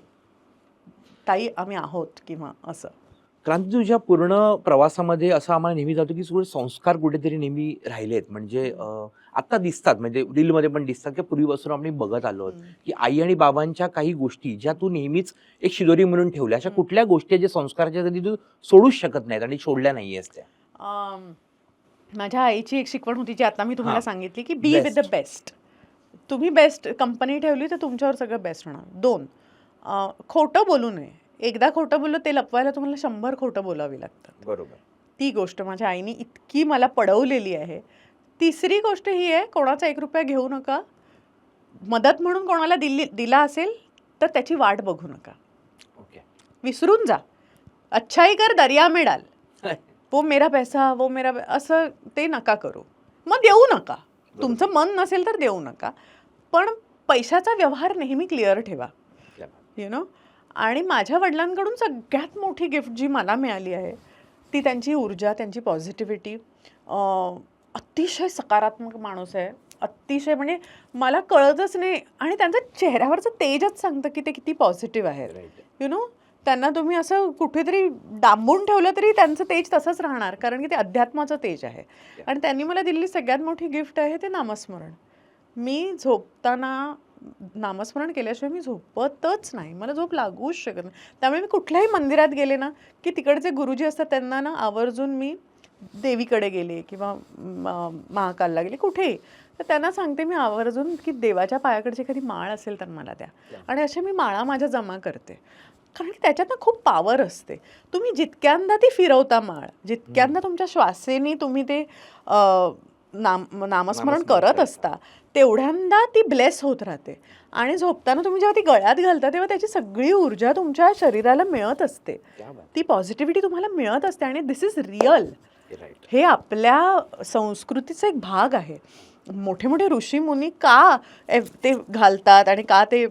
ताई आम्ही आहोत किंवा असं. क्रांती, तुझ्या पूर्ण प्रवासामध्ये असं आम्हाला नेहमी जातो की थोडे संस्कार कुठेतरी नेहमी राहिलेत. म्हणजे आता दिसतात, म्हणजे रीलमध्ये पण दिसतात की पूर्वीपासून आपण बघत आलो की आई आणि बाबांच्या काही गोष्टी ज्या तू नेहमीच एक शिदोरी म्हणून ठेवल्या, अशा कुठल्या गोष्टी ज्या संस्काराच्या कधी तू सोडूच शकत नाहीत आणि सोडल्या नाहीयेस त्या? माझ्या आईची एक शिकवण होती जी आता मी तुम्हाला सांगितली की बी विथ द बेस्ट. तुम्ही बेस्ट कंपनी ठेवली तर तुमच्यावर सगळं बेस्ट होणार. 2, खोटं बोलू नये. एकदा खोटं बोललं ते लपवायला तुम्हाला 100 खोटं बोलावी लागतात. बरोबर. ती गोष्ट माझ्या आईने इतकी मला पडवलेली आहे. 3री गोष्ट ही आहे, कोणाचा 1 रुपया घेऊ नका. मदत म्हणून कोणाला दिला असेल तर त्याची वाट बघू नका, विसरून जा. अच्छाई कर दर्या में डाल, वो मेरा पैसा, वो मेरा, असं ते नका करू. मग देऊ नका, तुमचं मन नसेल तर देऊ नका, पण पैशाचा व्यवहार नेहमी क्लिअर ठेवा, यु नो. आणि माझ्या वडिलांकडून सगळ्यात मोठी गिफ्ट जी मला मिळाली आहे ती त्यांची ऊर्जा, त्यांची पॉझिटिव्हिटी. अतिशय सकारात्मक माणूस आहे, अतिशय, म्हणजे मला कळतच नाही. आणि त्यांचं चेहऱ्यावरचं तेजच सांगतं की ते किती पॉझिटिव्ह आहे, यु नो. त्यांना तुम्ही असं कुठेतरी डांबून ठेवलं तरी त्यांचं तेज तसंच राहणार, कारण की ते अध्यात्माचं तेज आहे. आणि त्यांनी मला दिलेली सगळ्यात मोठी गिफ्ट आहे ते नामस्मरण. मी झोपताना नामस्मरण केल्याशिवाय मी झोपतच नाही, मला झोप लागूच शकत नाही. त्यामुळे मी कुठल्याही मंदिरात गेले ना की तिकडचे गुरुजी असतात त्यांना ना आवर्जून मी देवीकडे गेले किंवा महाकालला गेले, कुठेही, तर त्यांना सांगते मी आवर्जून की देवाच्या पायाकडची एखादी माळ असेल तर मला द्या. आणि अशा मी माळा माझ्या जमा करते. कारण की त्याच्यात ना खूप पॉवर असते. तुम्ही जितक्यांदा ती फिरवता माळ, जितक्यांदा तुमच्या श्वासेने तुम्ही ते नामस्मरण करत असता, तेवढ्यांदा ती ब्लेस होत राहते. आणि झोपताना तुम्ही जेव्हा ती गळ्यात घालता तेव्हा त्याची सगळी ऊर्जा तुमच्या शरीराला मिळत असते, ती पॉझिटिव्हिटी तुम्हाला मिळत असते. आणि दिस इज रिअल. हे आपल्या संस्कृतीचा एक भाग आहे. मोठे मोठे ऋषी मुनी का ते घालतात आणि का ते,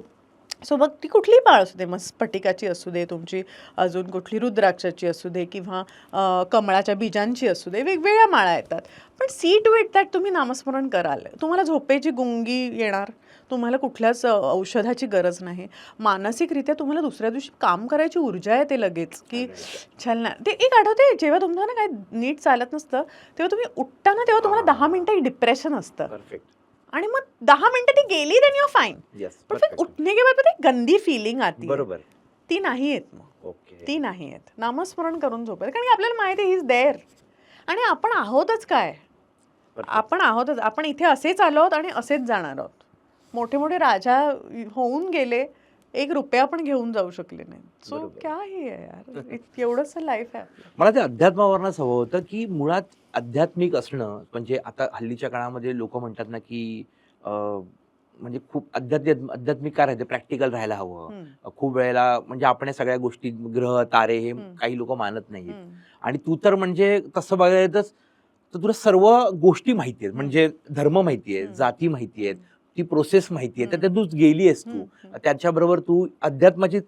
सो मग ती कुठलीही माळ असू दे, मग स्फटिकाची असू दे, तुमची अजून कुठली रुद्राक्षाची असू दे, किंवा कमळाच्या बीजांची असू दे, वेगवेगळ्या माळा येतात. पण सी टू इट दॅट तुम्ही नामस्मरण कराल. तुम्हाला झोपेची गुंगी येणार, तुम्हाला कुठल्याच औषधाची गरज नाही. मानसिकरित्या तुम्हाला दुसऱ्या दिवशी काम करायची ऊर्जा येते लगेच, की चल ना. ते एक आठवते, जेव्हा तुमचं ना काही नीट चालत नसतं तेव्हा तुम्ही उठता ना, तेव्हा तुम्हाला 10 मिनिटं डिप्रेशन असतं, आणि मग 10 मिनिटं ती गेली, देन यू आर फाईन. पण फिर उठने के बाद पता है गंदी फीलिंग आती है, ती नाही येत. मग ती नाही येत नामस्मरण करून झोपेल, कारण की आपल्याला माहिती आहे ही इज देअर. आणि आपण आहोतच काय, आपण आहोतच. आपण इथे असेच आलो आहोत आणि असेच जाणार आहोत. मोठे मोठे राजा होऊन गेले, 1 रुपया पण घेऊन जाऊ शकले नाही. सो क्या हे आहे यार, एवढंच लाईफ आहे आपलं. मला ते अध्यात्मावरनंच हवं होतं, की मुळात आध्यात्मिक असणं म्हणजे आता हल्लीच्या काळामध्ये लोक म्हणतात ना, की म्हणजे खूप आध्यात्मिक काय राहते, प्रॅक्टिकल राहायला हवं. खूप वेळेला म्हणजे आपण या सगळ्या गोष्टी, ग्रह तारे, हे काही लोक मानत नाहीत. आणि तू तर म्हणजे तसं बघायला तर तुला सर्व गोष्टी माहिती आहेत, म्हणजे धर्म माहिती आहे, जाती माहिती आहेत, ती प्रोसेस माहिती आहे, तर तू गेली आहेस. तू त्याच्याबरोबर तू अध्यात्माची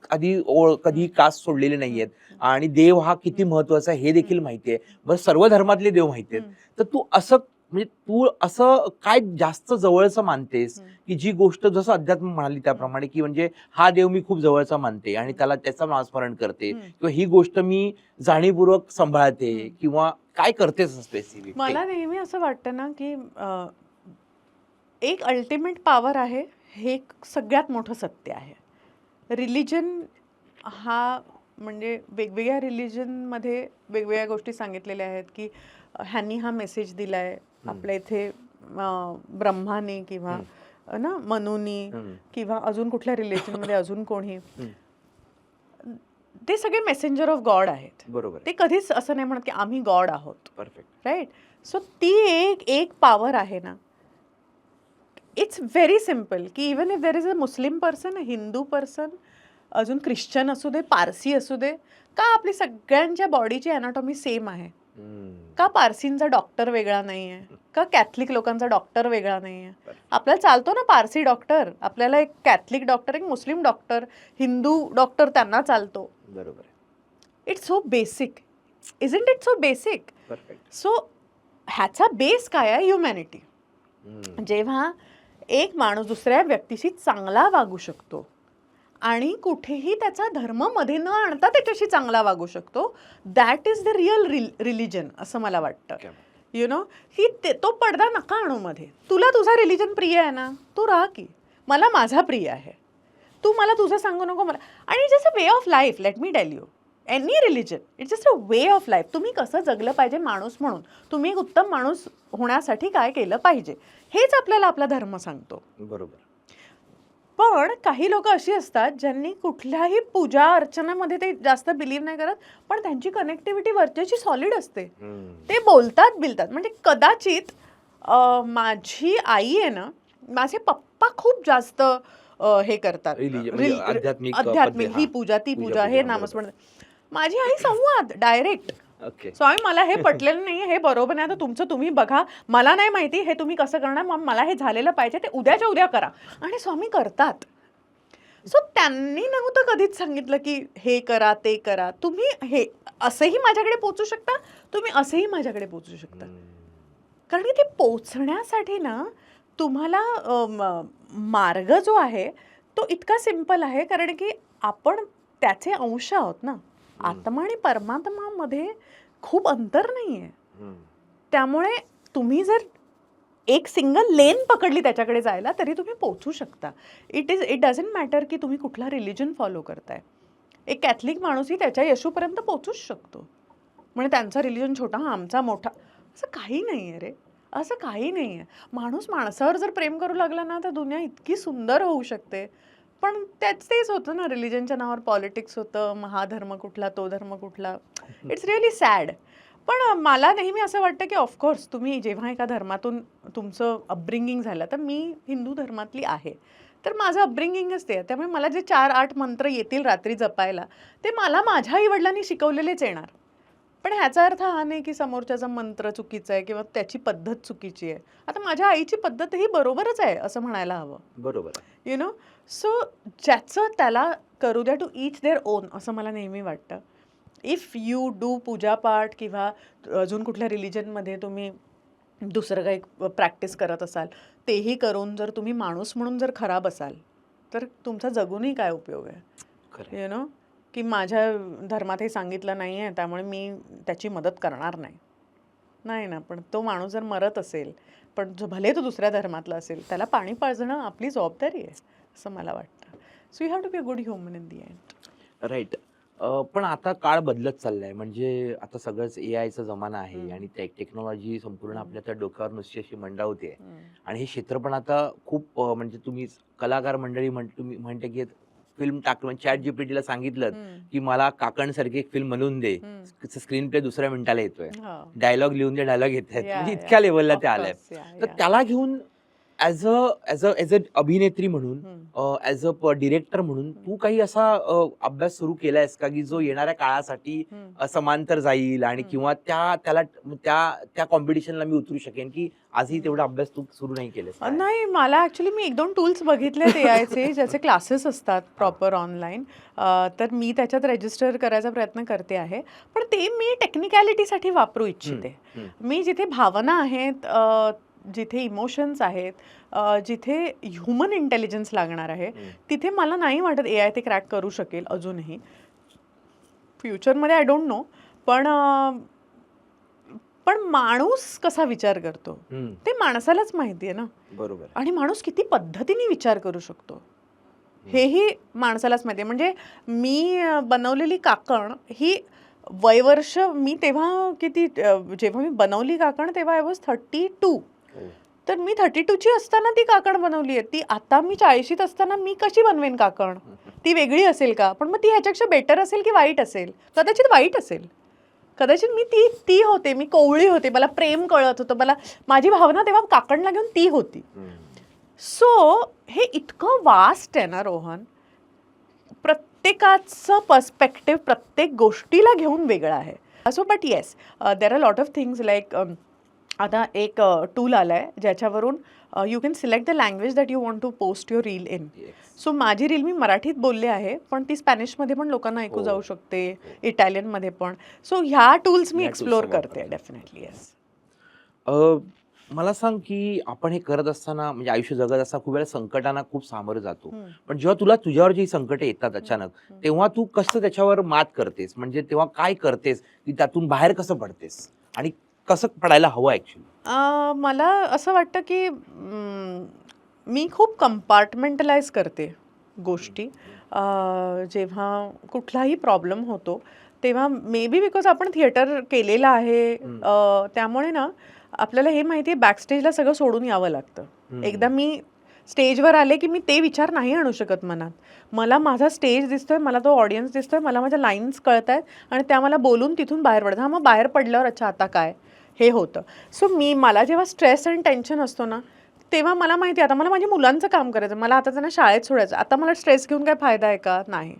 कधी कास सोडलेली नाहीयेत, आणि देव हा किती महत्वाचा आहे हे देखील माहिती आहे. बरं, सर्व धर्मातले देव माहिती आहेत. तर तू असं म्हणजे तू असं काय जास्त जवळचं मानतेस, की जी गोष्ट जसं अध्यात्म म्हणाली त्याप्रमाणे, की म्हणजे हा देव मी खूप जवळचा मानते आणि त्याला त्याचं नामस्मरण करते, किंवा ही गोष्ट मी जाणीवपूर्वक सांभाळते, किंवा काय करतेस स्पेसिफिक? मला नेहमी असं वाटतं ना, की एक अल्टिमेट पॉवर आहे, हे एक सगळ्यात मोठं सत्य आहे. रिलिजन हा म्हणजे वेगवेगळ्या रिलिजनमध्ये वेगवेगळ्या गोष्टी सांगितलेल्या आहेत, की ह्यांनी हा मेसेज दिलाय. आपल्या इथे ब्रह्माने किंवा ना मनुनी किंवा अजून कुठल्या रिलिजनमध्ये अजून कोणी, ते सगळे मेसेंजर ऑफ गॉड आहेत. बरोबर. ते कधीच असं नाही म्हणत की आम्ही गॉड आहोत. परफेक्ट. राईट. सो ती एक पॉवर आहे ना. इट्स व्हेरी सिम्पल, की even if there is a Muslim person, Hindu person, अजून ख्रिश्चन असू दे, पारसी असू दे, का आपली सगळ्यांच्या बॉडीची अॅनाटॉमी सेम आहे? का पारसींचा डॉक्टर वेगळा नाही आहे? का कॅथलिक लोकांचा डॉक्टर वेगळा नाही आहे? आपल्याला चालतो ना पारसी डॉक्टर, आपल्याला एक कॅथलिक डॉक्टर, एक मुस्लिम डॉक्टर, हिंदू डॉक्टर त्यांना चालतो. बरोबर. It's so basic, isn't it so basic? Perfect. So ह्याचा बेस काय आहे? ह्युमॅनिटी. जेव्हा एक माणूस दुसऱ्या व्यक्तीशी चांगला वागू शकतो आणि कुठेही त्याचा धर्म मध्ये न आणता त्याच्याशी चांगला वागू शकतो, that is the real religion, असं मला वाटतं. यु नो, की तो पडदा नका आणू मध्ये. तुला तुझा रिलिजन प्रिय आहे ना, तू राहा की. मला माझा प्रिय आहे, तू मला तुझं सांगू नको मला. आणि just a way of life, let me tell you, any religion it's just a way of life. तुम्ही कसं जगलं पाहिजे माणूस म्हणून, तुम्ही एक उत्तम माणूस होण्यासाठी काय केलं पाहिजे, हेच आपल्याला आपला धर्म सांगतो. बरोबर. पण काही लोक अशी असतात ज्यांनी कुठल्याही पूजा अर्चनामध्ये ते जास्त बिलीव्ह नाही करत, पण त्यांची कनेक्टिव्हिटी वरच्याची सॉलिड असते. ते बोलतात बिलतात. म्हणजे कदाचित माझी आई आहे ना, माझे पप्पा खूप जास्त हे करतात, आध्यात्मिक, ही पूजा ती पूजा, हे नामस्मरण. माझी आई संवाद डायरेक्ट. स्वामी मला हे पटलेलं नाही, हे बरोबर नाही, आता तुमचं तुम्ही बघा, मला नाही माहिती हे तुम्ही कसं करणार, मग मला हे झालेलं पाहिजे, ते उद्याच्या उद्या करा. आणि स्वामी करतात. सो त्यांनी नव्हतं कधीच सांगितलं की हे करा ते करा, तुम्ही हे असंही माझ्याकडे पोचू शकता, तुम्ही असंही माझ्याकडे पोचू शकता. कारण की ते पोचण्यासाठी ना तुम्हाला मार्ग जो आहे तो इतका सिम्पल आहे, कारण की आपण त्याचे अंश आहोत ना. आत्मा आणि परमात्मामध्ये खूप अंतर नाही आहे. त्यामुळे तुम्ही जर एक सिंगल लेन पकडली त्याच्याकडे जायला, तरी तुम्ही पोचू शकता. इट डझंट मॅटर की तुम्ही कुठला रिलिजन फॉलो करताय. एक कॅथलिक माणूसही त्याच्या येशूपर्यंत पोचूच शकतो. म्हणजे त्यांचा रिलिजन छोटा, हा आमचा मोठा, असं काही नाही आहे रे, असं काही नाही आहे. माणूस माणसावर जर प्रेम करू लागला ना, तर दुनिया इतकी सुंदर होऊ शकते. पण तेच होतं ना, रिलिजनच्या नावावर पॉलिटिक्स होतं, हा धर्म कुठला, तो धर्म कुठला. It's really sad. पण मला नेहमी असं वाटतं की ऑफकोर्स तुम्ही जेव्हा एका धर्मातून तुमचं अपब्रिंगिंग झालं, तर मी हिंदू धर्मातली आहे, तर माझं अपब्रिंगिंगच ते आहे. त्यामुळे मला जे 4-8 मंत्र येतील रात्री जपायला, ते मला माझ्या आईवडिलांनी शिकवलेलेच येणार. पण ह्याचा अर्थ हा नाही की समोरच्याचा मंत्र चुकीचा आहे किंवा त्याची पद्धत चुकीची आहे. आता माझ्या आईची पद्धत ही बरोबरच आहे असं म्हणायला हवं. बरोबर आहे. यु नो, सो ज्याचं त्याला करू द्या, टू ईच देअर ओन, असं मला नेहमी वाटतं. इफ यू डू पूजापाठ किंवा अजून कुठल्या रिलिजनमध्ये तुम्ही दुसरं काही प्रॅक्टिस करत असाल, तेही करून जर तुम्ही माणूस म्हणून जर खराब असाल, तर तुमचा जगूनही काय उपयोग आहे. खरं. यु नो, की माझ्या धर्मात हे सांगितलं नाही आहे त्यामुळे मी त्याची मदत करणार नाही. नाही ना, पण तो माणूस जर मरत असेल, पण जो भले तो दुसऱ्या धर्मातला असेल, त्याला पाणी पाजणं आपली जबाबदारी आहे असं मला वाटतं. So you have to be a good human in the end. Right. पण आता काळ बदलत चाललाय, म्हणजे आता सगळंच एआयचा जमाना आहे आणि टेक्नॉलॉजी संपूर्ण आपल्या त्या डोक्यावर नुसती अशी मंडावते. आणि हे क्षेत्र पण आता खूप म्हणजे तुम्ही कलाकार मंडळी तुम्ही म्हणते की फिल्म टाकलं, चॅट जीपीटीला सांगितलं की मला काकणसारखी एक फिल्म बनवून दे, स्क्रीन प्ले दुसऱ्या मिनिटाला येतोय, डायलॉग लिहून दे, डायलॉग येत आहेत, म्हणजे इतक्या लेवलला ते आलंय. तर त्याला घेऊन ॲज अ अभिनेत्री म्हणून, ॲज अ डिरेक्टर म्हणून तू काही असा अभ्यास सुरू केलायस का की जो येणाऱ्या काळासाठी समांतर जाईल आणि किंवा त्या कॉम्पिटिशनला मी उतरू शकेन, की आजही तेवढा अभ्यास तू सुरू नाही केलेस? नाही, मला ॲक्च्युली मी 1-2 टूल्स बघितले एआयचे ज्याचे क्लासेस असतात प्रॉपर ऑनलाईन. तर मी त्याच्यात रजिस्टर करायचा प्रयत्न करते आहे. पण ते मी टेक्निकॅलिटीसाठी वापरू इच्छिते. मी जिथे भावना आहेत, जिथे इमोशन्स आहेत, जिथे ह्युमन इंटेलिजन्स लागणार आहे, तिथे मला नाही वाटत एआय ते क्रॅक करू शकेल अजूनही. फ्युचरमध्ये आय डोंट नो. पण माणूस कसा विचार करतो ते माणसालाच माहिती आहे ना. बरोबर. आणि माणूस किती पद्धतीने विचार करू शकतो हेही माणसालाच माहिती आहे. म्हणजे मी बनवलेली काकण ही वयवर्ष, मी तेव्हा किती, जेव्हा मी बनवली काकण तेव्हा आय वॉज 32. तर मी 32ची असताना ती काकण बनवली आहे. ती आता मी 40शीत असताना मी कशी बनवेन काकण? ती वेगळी असेल का? पण मग ती ह्याच्यापेक्षा बेटर असेल की वाईट असेल? कदाचित वाईट असेल. कदाचित मी ती होते, मी कोवळी होते, मला प्रेम कळत होतं, मला माझी भावना तेव्हा काकणला घेऊन ती होती. सो हे इतकं वास्ट आहे ना रोहन, प्रत्येकाचं पर्स्पेक्टिव्ह प्रत्येक गोष्टीला घेऊन वेगळं आहे. So but yes, there are lot of things like, आता एक टूल आला आहे ज्याच्यावरून you can select the language that you want to post your reel in. सो माझी रील मी मराठीत बोलले आहे, पण ती स्पॅनिशमध्ये पण लोकांना ऐकू जाऊ शकते, इटालियनमध्ये पण. सो ह्या टूल्स मी एक्सप्लोअर करते डेफिनेटली. येस. मला सांग की आपण हे करत असताना, म्हणजे आयुष्य जगत असताना खूप वेळा संकटांना खूप सामोरं जातो, पण जेव्हा तुझ्यावर जी संकट येतात अचानक, तेव्हा तू कसं त्याच्यावर मात करतेस? म्हणजे तेव्हा काय करतेस की त्यातून बाहेर कसं पडतेस आणि कसं पडायला हवं ऍक्च्युली? मला असं वाटतं की मी खूप कंपार्टमेंटलाइज करते गोष्टी. जेव्हा कुठलाही प्रॉब्लेम होतो तेव्हा मे बी बिकॉज आपण थिएटर केलेलं आहे, त्यामुळे ना आपल्याला हे माहिती आहे बॅकस्टेजला सगळं सोडून यावं लागतं. एकदा मी स्टेजवर आले की मी ते विचार नाही आणू शकत मनात. मला माझा स्टेज दिसतोय, मला तो ऑडियन्स दिसतोय, मला माझ्या लाईन्स कळत आहेत आणि त्या मला बोलून तिथून बाहेर पडतात. मग बाहेर पडल्यावर अच्छा आता काय हे होतं. सो मला जेव्हा स्ट्रेस आणि टेन्शन असतो ना, तेव्हा मला माहिती आहे आता मला माझ्या मुलांचं काम करायचं, मला आता त्यांना शाळेत सोडायचं. आता मला स्ट्रेस घेऊन काय फायदा आहे का? नाही.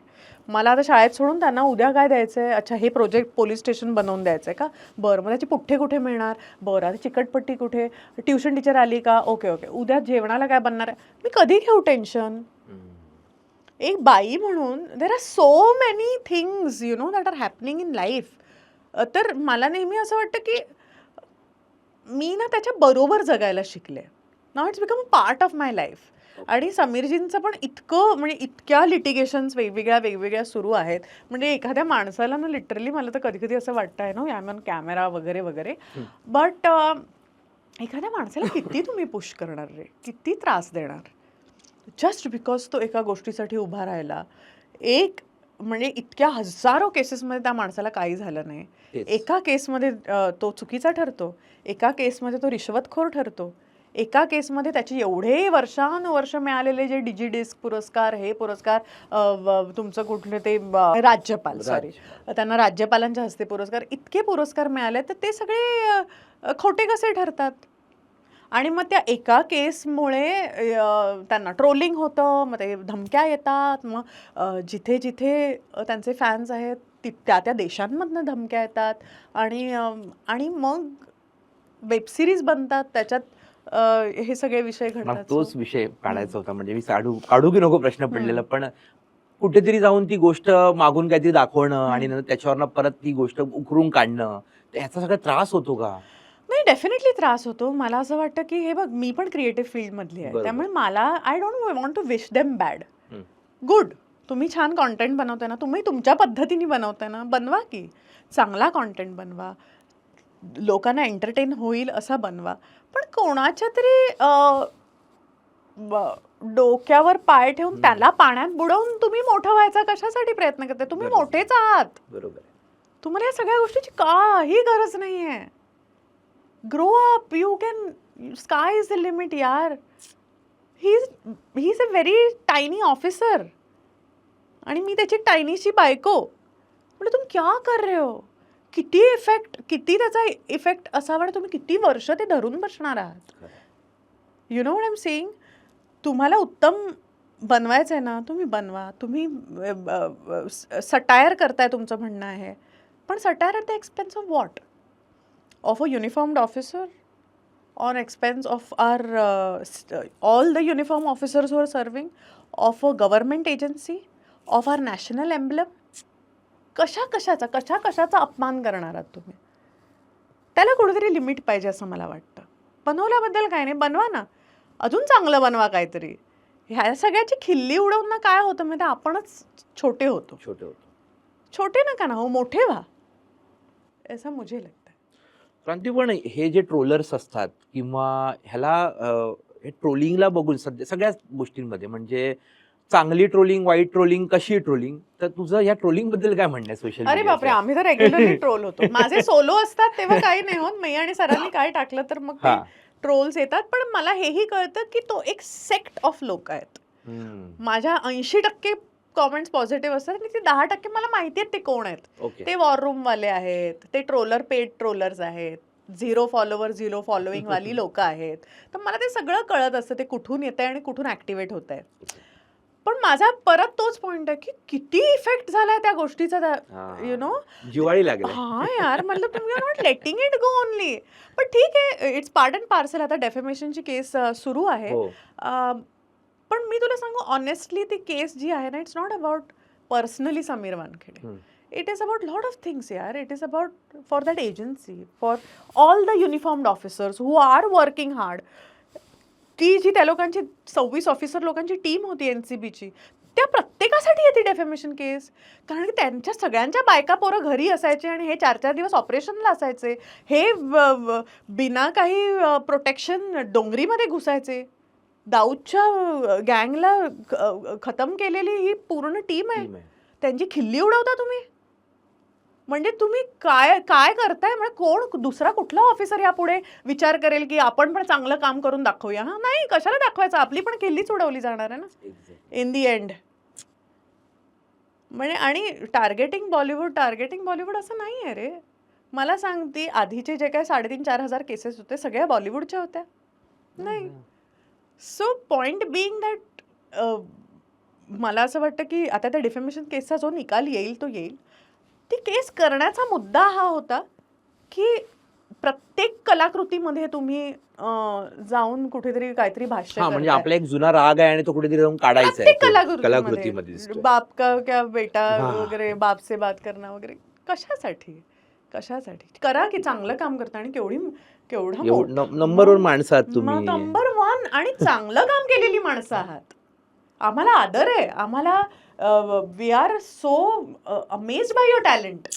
मला आता शाळेत सोडून त्यांना उद्या काय द्यायचं आहे? अच्छा हे प्रोजेक्ट पोलीस स्टेशन बनवून द्यायचं आहे का? बरं, मग त्याची पुठ्ठे कुठे मिळणार? बरं, आता चिकटपट्टी कुठे? ट्युशन टीचर आली का? ओके ओके, उद्या जेवणाला काय बनणार आहे? मी कधी घेऊ टेन्शन? एक बाई म्हणून there are so many things you know that are happening in life. तर मला नेहमी असं वाटतं की मी ना त्याच्या बरोबर जगायला शिकले. Now it's become a part of my life. आणि समीरजींचं पण इतकं, म्हणजे इतक्या लिटिगेशन्स वेगवेगळ्या सुरू आहेत. म्हणजे एखाद्या माणसाला ना लिटरली मला तर कधी कधी असं वाटतं आहे ना, आय ऑन कॅमेरा वगैरे वगैरे, बट एखाद्या माणसाला किती तुम्ही पुश करणार रे, किती त्रास देणार जस्ट बिकॉज तो एका गोष्टीसाठी उभा राहिला. एक म्हणजे इतक्या हजारो केसेसमध्ये त्या माणसाला काही झालं नाही. एका केसमध्ये तो चुकीचा ठरतो, एका केसमध्ये तो रिश्वतखोर ठरतो, एका केसमध्ये त्याचे एवढे वर्षानुवर्ष मिळालेले जे डिजिडिस्क पुरस्कार, हे पुरस्कार, तुमचं कुठले ते राज्यपाल, सॉरी, त्यांना राज्यपालांच्या हस्ते पुरस्कार, इतके पुरस्कार मिळाले, तर ते सगळे खोटे कसे ठरतात? आणि मग त्या एका केसमुळे त्यांना ट्रोलिंग होतं, मग ते धमक्या येतात, मग जिथे जिथे त्यांचे फॅन्स आहेत त्या त्या देशांमधनं धमक्या येतात, आणि मग वेबसिरीज बनतात, त्याच्यात हे सगळे विषय घडतात. तोच विषय काढायचा होता, म्हणजे मी काढू की नको प्रश्न पडलेला, पण कुठेतरी जाऊन ती गोष्ट मागून काहीतरी दाखवणं आणि नंतर त्याच्यावरनं परत ती गोष्ट उकरून काढणं, ह्याचा सगळा त्रास होतो का? नाही, डेफिनेटली त्रास होतो. मला असं वाटतं की हे बघ, मी पण क्रिएटिव्ह फील्डमधली आहे, त्यामुळे मला I don't want to wish them bad. Good, तुम्ही छान कॉन्टेंट बनवताय ना, तुम्ही तुमच्या पद्धतीने बनवताय ना, बनवा की चांगला कॉन्टेंट बनवा, लोकांना एंटरटेन होईल असा बनवा. पण कोणाच्या तरी डोक्यावर पाय ठेवून त्याला पाण्यात बुडवून तुम्ही मोठं व्हायचा कशासाठी प्रयत्न करताय? तुम्ही मोठेच आहात. बरोबर. तुम्हाला या सगळ्या गोष्टीची काही गरज नाहीये. Grow up, you can, sky is the limit यार. He is a very tiny officer आणि मी त्याची टायनीशी बायको. म्हणजे तुम क्या कर रहे हो? किती त्याचा इफेक्ट असावा, तुम्ही किती वर्ष ते धरून बसणार आहात? You know what I am saying? तुम्हाला उत्तम बनवायचं आहे ना, तुम्ही बनवा. तुम्ही सटायर करताय, तुमचं म्हणणं आहे, पण satire at the expense of what? Of a uniformed officer? On expense of all the uniform officers who are serving? Of a government agency? Of our national emblem? कशाचा अपमान करणार आहात तुम्ही? त्याला कुठेतरी लिमिट पाहिजे असं मला वाटतं. बनवल्याबद्दल काय नाही, बनवा ना, अजून चांगलं बनवा काहीतरी. ह्या सगळ्याची खिल्ली उडवून ना काय होतं म्हणजे आपणच छोटे होतो. छोटे नका ना हो, मोठे व्हा, असं मुझे लगता है. क्रांती, पण हे जे ट्रोलर्स असतात किंवा ह्याला हे ट्रोलिंगला बघून सगळ्याच गोष्टींमध्ये, म्हणजे चांगली ट्रोलिंग, वाईट ट्रोलिंग, कशी ट्रोलिंग, तर तुझं या ट्रोलिंग बद्दल काय म्हणणं आहे सोशल? अरे बापरे, आम्ही तर रेग्युलरली ट्रोल होतो. माझे सोलो असतात तेव्हा काही नाही होत, मी आणि सरांनी काय टाकलं तर मग ते ट्रोल्स येतात. पण मला हेही कळतं की तो एक सेक्ट ऑफ लोक आहेत. माझ्या 80% कॉमेंट्स पॉझिटिव्ह असतात आणि ते 10% मला माहिती आहेत ते कोण आहेत. ते वॉर रूम वाले आहेत, ते ट्रोलर पेड ट्रोलर्स आहेत, 0 फॉलोवर 0 फॉलोईंग वाली लोक आहेत. तर मला ते सगळं कळत असतं, ते कुठून येत आहे आणि कुठून ऍक्टिव्हेट होत आहे. पण माझा परत तोच पॉइंट आहे की किती इफेक्ट झालाय त्या गोष्टीचा, यु नो, जिवाळी लागली. हा यार, मतलब तुम्ही are not letting it go only. पण ठीक आहे, इट्स पार्ट अँड पार्सल. आता डेफेमेशनची केस सुरू आहे. पण मी तुला सांगू ऑनेस्टली, ती केस जी आहे ना, it's not about personally Sameer Wankhede. It is about lot of things यार. It is about for that agency, for all the uniformed officers who are working hard. ती जी त्या लोकांची 26 ऑफिसर लोकांची टीम होती NCBची, त्या प्रत्येकासाठी येते डेफेमेशन केस. कारण की त्यांच्या सगळ्यांच्या बायका पोरं घरी असायचे आणि हे 4-4 दिवस ऑपरेशनला असायचे. हे बिना काही प्रोटेक्शन डोंगरीमध्ये घुसायचे. दाऊदच्या गँगला खतम केलेली ही पूर्ण टीम आहे. त्यांची खिल्ली उडवता तुम्ही. म्हणजे तुम्ही काय करताय? म्हणजे कोण दुसरा कुठला ऑफिसर यापुढे विचार करेल की आपण पण चांगलं काम करून दाखवूया? हा नाही, कशाला दाखवायचं? आपली पण खिल्लीच उडवली जाणार आहे ना इन दी एंड. म्हणजे आणि टार्गेटिंग बॉलिवूड असं नाही आहे रे. मला सांगते, आधीचे जे काय 3,500-4,000 हजार केसेस होते सगळ्या बॉलिवूडच्या होत्या? नाही. सो पॉइंट बिईंग दॅट, मला असं वाटतं की आता त्या डिफेमेशन केसचा जो निकाल येईल तो येईल. ती केस करण्याचा मुद्दा हा होता की प्रत्येक कलाकृतीमध्ये तुम्ही जाऊन कुठेतरी काहीतरी भाष्य करताय. म्हणजे आपला एक जुना राग आहे आणि तो कुठेतरी जाऊन काढायचा आहे कलाकृतीमध्ये. बाप का क्या बेटा वगैरे, बाप से बात करणं वगैरे, कशासाठी करा की चांगलं काम करता. आणि केवढं नंबर 1 माणसं आहात तुम्ही. नंबर 1 आणि चांगलं काम केलेली माणसं आहात. आम्हाला आदर आहे. आम्हाला we are so amazed by your talent.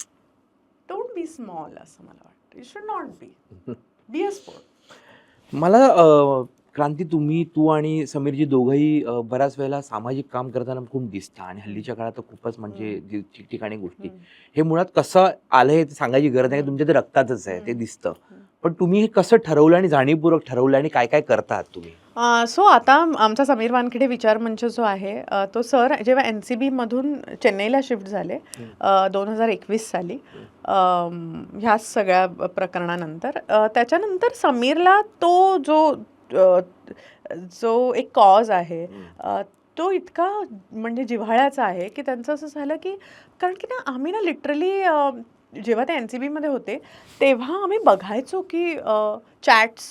Don't be small असं मला वाटतं. You should not be a sport. मला क्रांती, तू आणि समीरजी दोघंही बऱ्याच वेळेला सामाजिक काम करताना खूप दिसतं आणि हल्लीच्या काळात तर खूपच, म्हणजे ठिकठिकाणी गोष्टी, हे मुळात कसं आलं हे सांगायची गरज नाही, तुमच्या ते रक्तातच आहे, ते दिसतं. पण तुम्ही हे कसं ठरवलं आणि जाणीवपूर्वक ठरवलं आणि काय काय करतात तुम्ही? सो आता आमचा समीर वानखेडे विचार मंच जो आहे तो सर जेव्हा NCB मधून चेन्नईला शिफ्ट झाले 2021 साली ह्या सगळ्या प्रकरणानंतर त्याच्यानंतर समीरला तो जो एक कॉज आहे तो इतका म्हणजे जिव्हाळ्याचा आहे की त्यांचं असं झालं की कारण की ना आम्ही ना लिटरली जेव्हा ते NCB मध्ये होते तेव्हा आम्ही बघायचो की चॅट्स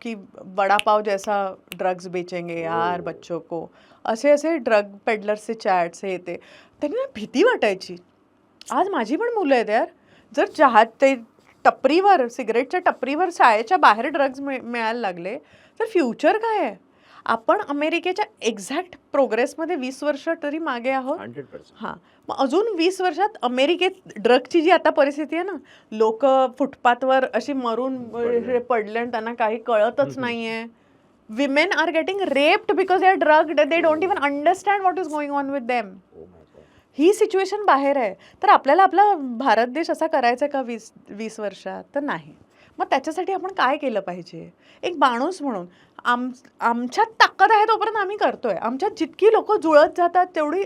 कि बड़ा पाव जैसा ड्रग्स बेचेंगे यार बच्चों को असे असे ड्रग पेडलर्सचे चॅट्स हे ते त्यांनी ना भीती वाटायची. आज माझी पण मुलं आहेत यार, जर ते टपरीवर सिगरेटच्या टपरीवर शाळेच्या बाहेर ड्रग्ज मिळायला लागले तर फ्युचर काय आहे? आपण अमेरिकेच्या एक्झॅक्ट प्रोग्रेसमध्ये 20 वर्ष तरी मागे आहोत. 100%. हां, मग अजून 20 वर्षात अमेरिकेत ड्रगची जी आता परिस्थिती आहे ना, लोक फुटपाथवर अशी मरून पडले आणि त्यांना काही कळतच नाहीये. Women are getting raped because they are drugged, they don't even understand what is going on with them. ही सिच्युएशन बाहेर आहे. तर आपल्याला आपला भारत देश असा करायचा का 20 वर्षात? तर नाही. मग त्याच्यासाठी आपण काय केलं पाहिजे? एक माणूस म्हणून आमच्यात ताकद आहे तोपर्यंत आम्ही करतोय. आमच्यात जितकी लोक जुळत जातात तेवढी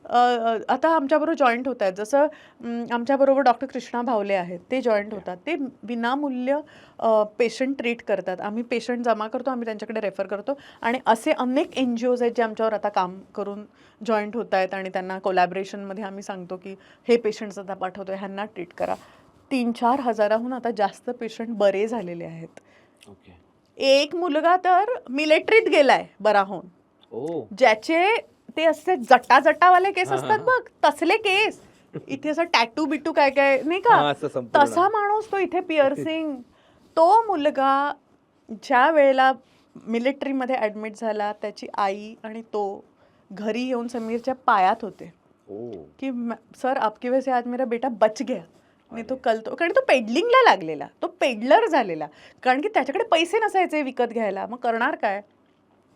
आता आमच्याबरोबर जॉईंट होत आहेत. जसं आमच्याबरोबर डॉक्टर कृष्णा भावले आहेत, ते जॉईंट होतात. ते विनामूल्य पेशंट ट्रीट करतात. आम्ही पेशंट जमा करतो, आम्ही त्यांच्याकडे रेफर करतो आणि असे अनेक NGOज आहेत जे आमच्यावर आता काम करून जॉईंट होत आहेत आणि त्यांना कोलॅबरेशनमध्ये आम्ही सांगतो की हे पेशंट्स आता पाठवतोय, ह्यांना ट्रीट करा. 3-4 हजाराहून आता जास्त पेशंट बरे झालेले आहेत. एक मुलगा तर मिलिटरीत गेलाय बरा होऊन, ज्याचे ते असे जटावाले केस असतात बघ, तसले केस इथे असं टॅटू बिटू काय काय नाही का, तसा माणूस तो इथे पिअर्सिंग. तो मुलगा ज्या वेळेला मिलिटरीमध्ये ऍडमिट झाला त्याची आई आणि तो घरी येऊन समीरच्या पायात होते की सर आपकी वजह से आज मेरा बेटा बच गया, नाही तो कल तो, कारण तो पेडलिंगला लागलेला, तो पेडलर झालेला, कारण की त्याच्याकडे पैसे नसायचे विकत घ्यायला. मग करणार काय?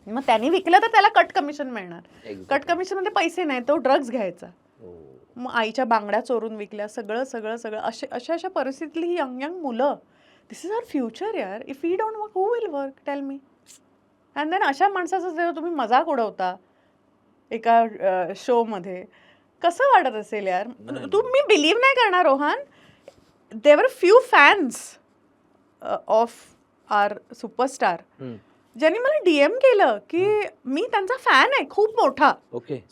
मग त्यांनी विकलं तर त्याला कट कमिशन मिळणार. कट कमिशन मध्ये पैसे नाही, तो ड्रग्ज घ्यायचा. मग आईच्या बांगड्या चोरून विकल्या, सगळं सगळं सगळं. अशा परिस्थितीतली ही यंग मुलं, दिस इज आवर फ्युचर यार. If we don't work who will work, tell me. And then अशा माणसाचा जेव्हा तुम्ही मजाक उडवता एका शो मध्ये, कसं वाटत असेल यार? तुम्ही बिलीव्ह नाही करणार Rohan, there are few fans of our superstar ज्यांनी मला DM केलं की मी त्यांचा फॅन आहे खूप मोठा,